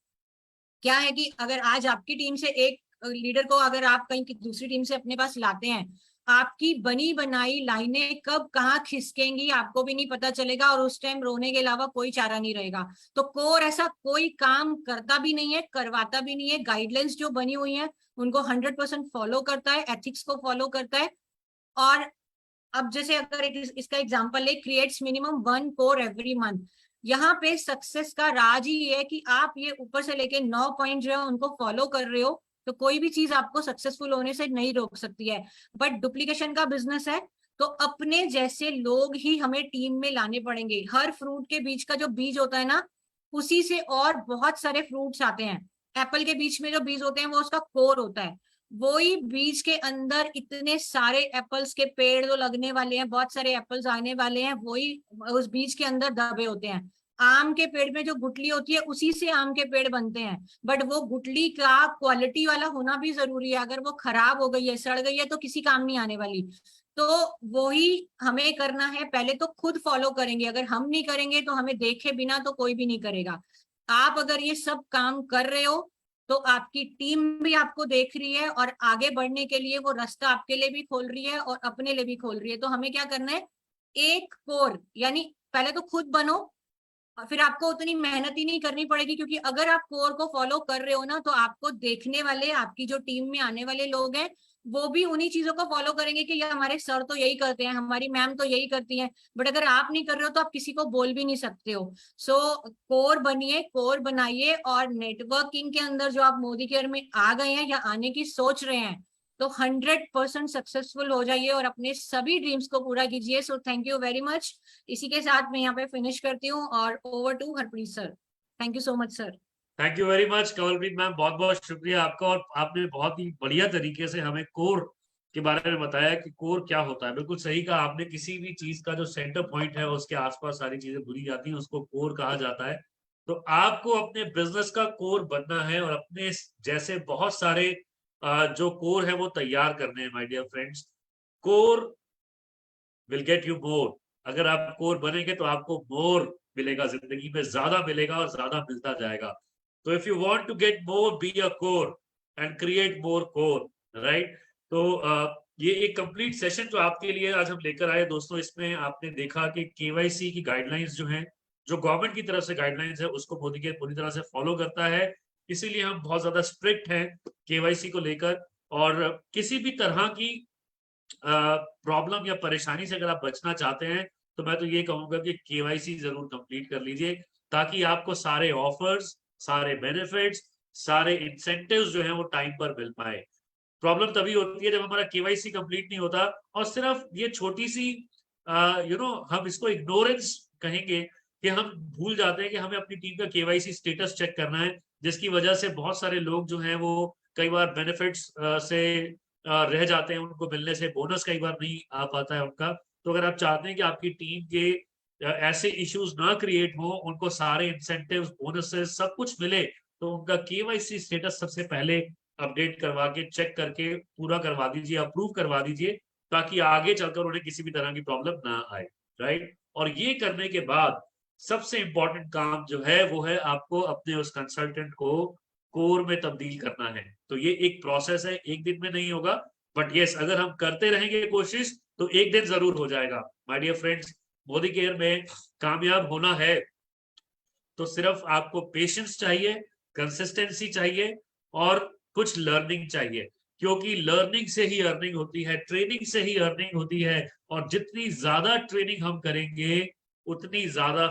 क्या है कि अगर आज आपकी टीम से एक लीडर को अगर आप कहीं की दूसरी टीम से अपने पास लाते हैं, आपकी बनी बनाई लाइनें कब कहाँ खिसकेंगी आपको भी नहीं पता चलेगा, और उस टाइम रोने के अलावा कोई चारा नहीं रहेगा। तो कोर ऐसा कोई काम करता भी नहीं है, करवाता भी नहीं है। गाइडलाइंस जो बनी हुई है उनको 100% फॉलो करता है, एथिक्स को फॉलो करता है। और अब जैसे अगर इसका एग्जांपल ले, creates minimum 1 core every month. यहाँ पे सक्सेस का राज ही है कि आप ये ऊपर से लेके 9 पॉइंट जो है उनको फॉलो कर रहे हो, तो कोई भी चीज आपको सक्सेसफुल होने से नहीं रोक सकती है। बट डुप्लीकेशन का बिजनेस है, तो अपने जैसे लोग ही हमें टीम में लाने पड़ेंगे। हर फ्रूट के बीच का जो बीज होता है ना, उसी से और बहुत सारे फ्रूट्स आते हैं। एप्पल के बीच में जो बीज होते हैं वो उसका कोर होता है। वही बीज के अंदर इतने सारे एप्पल्स के पेड़ जो लगने वाले हैं, बहुत सारे एप्पल्स आने वाले हैं, वही उस बीज के अंदर दबे होते हैं। आम के पेड़ में जो गुठली होती है उसी से आम के पेड़ बनते हैं, बट वो गुठली का क्वालिटी वाला होना भी जरूरी है। अगर वो खराब हो गई है, सड़ गई है, तो किसी काम नहीं आने वाली। तो वही हमें करना है, पहले तो खुद फॉलो करेंगे। अगर हम नहीं करेंगे तो हमें देखे बिना तो कोई भी नहीं करेगा। आप अगर ये सब काम कर रहे हो तो आपकी टीम भी आपको देख रही है और आगे बढ़ने के लिए वो रास्ता आपके लिए भी खोल रही है और अपने लिए भी खोल रही है। तो हमें क्या करना है, एक कोर, यानी पहले तो खुद बनो और फिर आपको उतनी मेहनत ही नहीं करनी पड़ेगी, क्योंकि अगर आप कोर को फॉलो कर रहे हो ना, तो आपको देखने वाले, आपकी जो टीम में आने वाले लोग हैं, वो भी उन्हीं चीजों को फॉलो करेंगे कि यार हमारे सर तो यही करते हैं, हमारी मैम तो यही करती हैं। बट अगर आप नहीं कर रहे हो तो आप किसी को बोल भी नहीं सकते हो। सो कोर बनिए, कोर बनाइए, और नेटवर्किंग के अंदर जो आप मोदी केयर में आ गए हैं या आने की सोच रहे हैं, तो 100% सक्सेसफुल हो जाइए और अपने सभी ड्रीम्स को पूरा कीजिए। सो थैंक यू वेरी मच। इसी के साथ मैं यहाँ पे फिनिश करती हूँ और over to Harpreet sir. Thank you so much sir.
Thank you very much Kawalpreet ma'am, बहुत बहुत शुक्रिया आपका। और आपने बहुत ही बढ़िया तरीके से हमें कोर के बारे में बताया कि कोर क्या होता है। बिल्कुल सही कहा आपने, किसी भी चीज का जो सेंटर पॉइंट है उसके आसपास सारी चीजें भूली जाती हैं, उसको कोर कहा जाता है। तो आपको अपने बिजनेस का कोर बनना है और अपने जैसे बहुत सारे जो कोर है वो तैयार करने हैं my dear friends. Core will get you more. अगर आप कोर बनेंगे तो आपको मोर मिलेगा, जिंदगी में ज्यादा मिलेगा और ज्यादा मिलता जाएगा। तो if you want to get more, be a core and create more core, right. तो ये एक कंप्लीट सेशन जो आपके लिए आज हम लेकर आए दोस्तों, इसमें आपने देखा कि केवाईसी की गाइडलाइंस जो हैं जो गवर्नमेंट की तरफ से गाइडलाइंस है उसको मोदी केयर पूरी तरह से फॉलो करता है। इसीलिए हम बहुत ज्यादा स्ट्रिक्ट हैं केवाईसी को लेकर, और किसी भी तरह की प्रॉब्लम या परेशानी से अगर आप बचना चाहते हैं तो मैं तो ये कहूंगा कि केवाईसी जरूर कंप्लीट कर लीजिए, ताकि आपको सारे ऑफर्स, सारे बेनिफिट्स, सारे इंसेंटिव्स जो हैं वो टाइम पर मिल पाए। प्रॉब्लम तभी होती है जब हमारा केवाईसी कंप्लीट नहीं होता, और सिर्फ ये छोटी सी हम इसको इग्नोरेंस कहेंगे कि हम भूल जाते हैं कि हमें अपनी टीम का केवाईसी स्टेटस चेक करना है, जिसकी वजह से बहुत सारे लोग जो हैं वो कई बार बेनिफिट्स से रह जाते हैं, उनको मिलने से बोनस कई बार नहीं आ पाता है उनका। तो अगर आप चाहते हैं कि आपकी टीम के ऐसे इश्यूज ना क्रिएट हो, उनको सारे इंसेंटिव्स, बोनसेस सब कुछ मिले, तो उनका केवाईसी स्टेटस सबसे पहले अपडेट करवा के, चेक करके पूरा करवा दीजिए, अप्रूव करवा दीजिए, ताकि आगे चलकर उन्हें किसी भी तरह की प्रॉब्लम ना आए, राइट। और ये करने के बाद सबसे इंपॉर्टेंट काम जो है वो है आपको अपने उस कंसल्टेंट को कोर में तब्दील करना है। तो ये एक प्रोसेस है, एक दिन में नहीं होगा, बट यस अगर हम करते रहेंगे कोशिश तो एक दिन जरूर हो जाएगा। My dear friends, Modicare में कामयाब होना है तो सिर्फ आपको पेशेंस चाहिए, कंसिस्टेंसी चाहिए और कुछ लर्निंग चाहिए, क्योंकि लर्निंग से ही अर्निंग होती है, ट्रेनिंग से ही अर्निंग होती है, और जितनी ज्यादा ट्रेनिंग हम करेंगे उतनी ज्यादा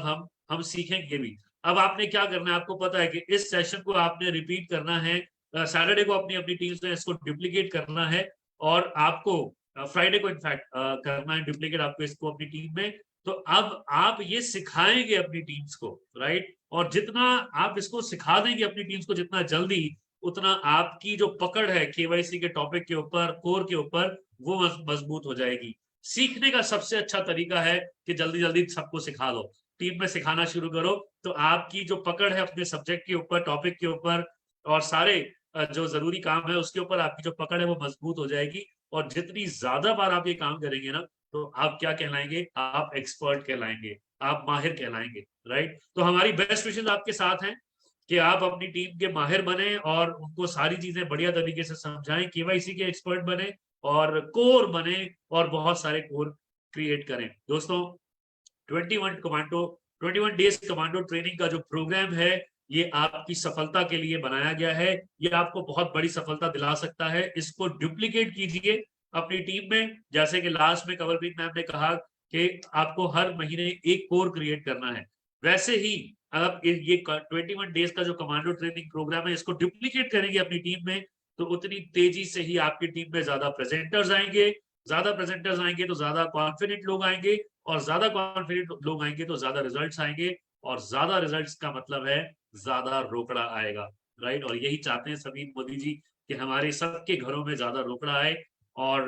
हम सीखेंगे भी। अब आपने क्या करना है, आपको पता है कि इस सेशन को आपने रिपीट करना है, सैटरडे को अपनी अपनी टीम्स में इसको डुप्लीकेट करना है, और आपको फ्राइडे को इनफैक्ट करना है डुप्लीकेट आपको इसको अपनी टीम में। तो अब आप ये सिखाएंगे अपनी टीम्स को, राइट, और जितना आप इसको सिखा देंगे अपनी टीम्स को जितना जल्दी, उतना आपकी जो पकड़ है केवाईसी के टॉपिक के ऊपर, कोर के ऊपर, वो मजबूत हो जाएगी। सीखने का सबसे अच्छा तरीका है कि जल्दी जल्दी सबको सिखा दो, टीम में सिखाना शुरू करो, तो आपकी जो पकड़ है अपने सब्जेक्ट के ऊपर, टॉपिक के ऊपर, और सारे जो जरूरी काम है उसके ऊपर आपकी जो पकड़ है वो मजबूत हो जाएगी। और जितनी ज्यादा बार आप ये काम करेंगे ना, तो आप क्या कहलाएंगे, आप एक्सपर्ट कहलाएंगे, आप माहिर कहलाएंगे, राइट। तो हमारी बेस्ट विशेस आपके साथ हैं कि आप अपनी टीम के माहिर बने और उनको सारी चीजें बढ़िया तरीके से समझाएं, केवाईसी के एक्सपर्ट बने और कोर बने और बहुत सारे कोर क्रिएट करें। दोस्तों, 21 डेज कमांडो ट्रेनिंग का जो प्रोग्राम है ये आपकी सफलता के लिए बनाया गया है, ये आपको बहुत बड़ी सफलता दिला सकता है। इसको डुप्लीकेट कीजिए अपनी टीम में, जैसे कि लास्ट में कंवलप्रीत मैम ने कहा कि आपको हर महीने एक कोर क्रिएट करना है, वैसे ही अब ये 21 डेज का जो कमांडो ट्रेनिंग प्रोग्राम है इसको डुप्लीकेट करेंगे अपनी टीम में, तो उतनी तेजी से ही आपकी टीम में ज्यादा प्रेजेंटर्स आएंगे, ज्यादा प्रेजेंटर्स आएंगे तो ज्यादा कॉन्फिडेंट लोग आएंगे, और ज्यादा कॉन्फिडेंट लोग आएंगे तो ज्यादा रिजल्ट्स आएंगे, और ज्यादा रिजल्ट्स का मतलब है ज्यादा रोकड़ा आएगा, राइट। और यही चाहते हैं सभी मोदी जी कि हमारे सबके घरों में ज्यादा रोकड़ा आए और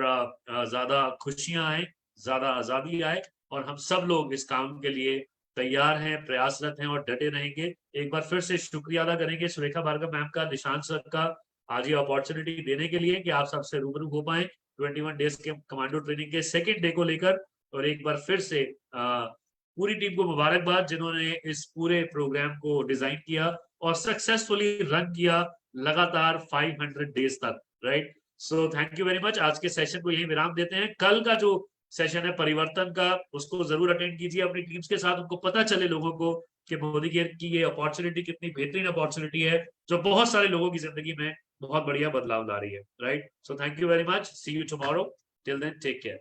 ज्यादा खुशियां आए, ज्यादा आजादी आए, और हम सब लोग इस काम के लिए तैयार हैं, प्रयासरत हैं और डटे रहेंगे। एक बार फिर से शुक्रिया अदा करेंगे सुरेखा भार्गव मैम का, निशांत सर का, आज ये अपॉर्चुनिटी देने के लिए कि आप सबसे रूबरू हो पाए 21 डेज के कमांडो ट्रेनिंग के सेकेंड डे को लेकर। और एक बार फिर से पूरी टीम को मुबारकबाद जिन्होंने इस पूरे प्रोग्राम को डिजाइन किया और सक्सेसफुली रन किया लगातार 500 डेज तक, right. So thank you very much. आज के सेशन को यही विराम देते हैं। कल का जो सेशन है परिवर्तन का, उसको जरूर अटेंड कीजिए अपनी टीम्स के साथ, उनको पता चले लोगों को कि मोदी केयर की ये अपॉर्चुनिटी कितनी बेहतरीन अपॉर्चुनिटी है जो बहुत सारे लोगों की जिंदगी में बहुत बढ़िया बदलाव ला रही है, right. So thank you very much, see you tomorrow, till then take care.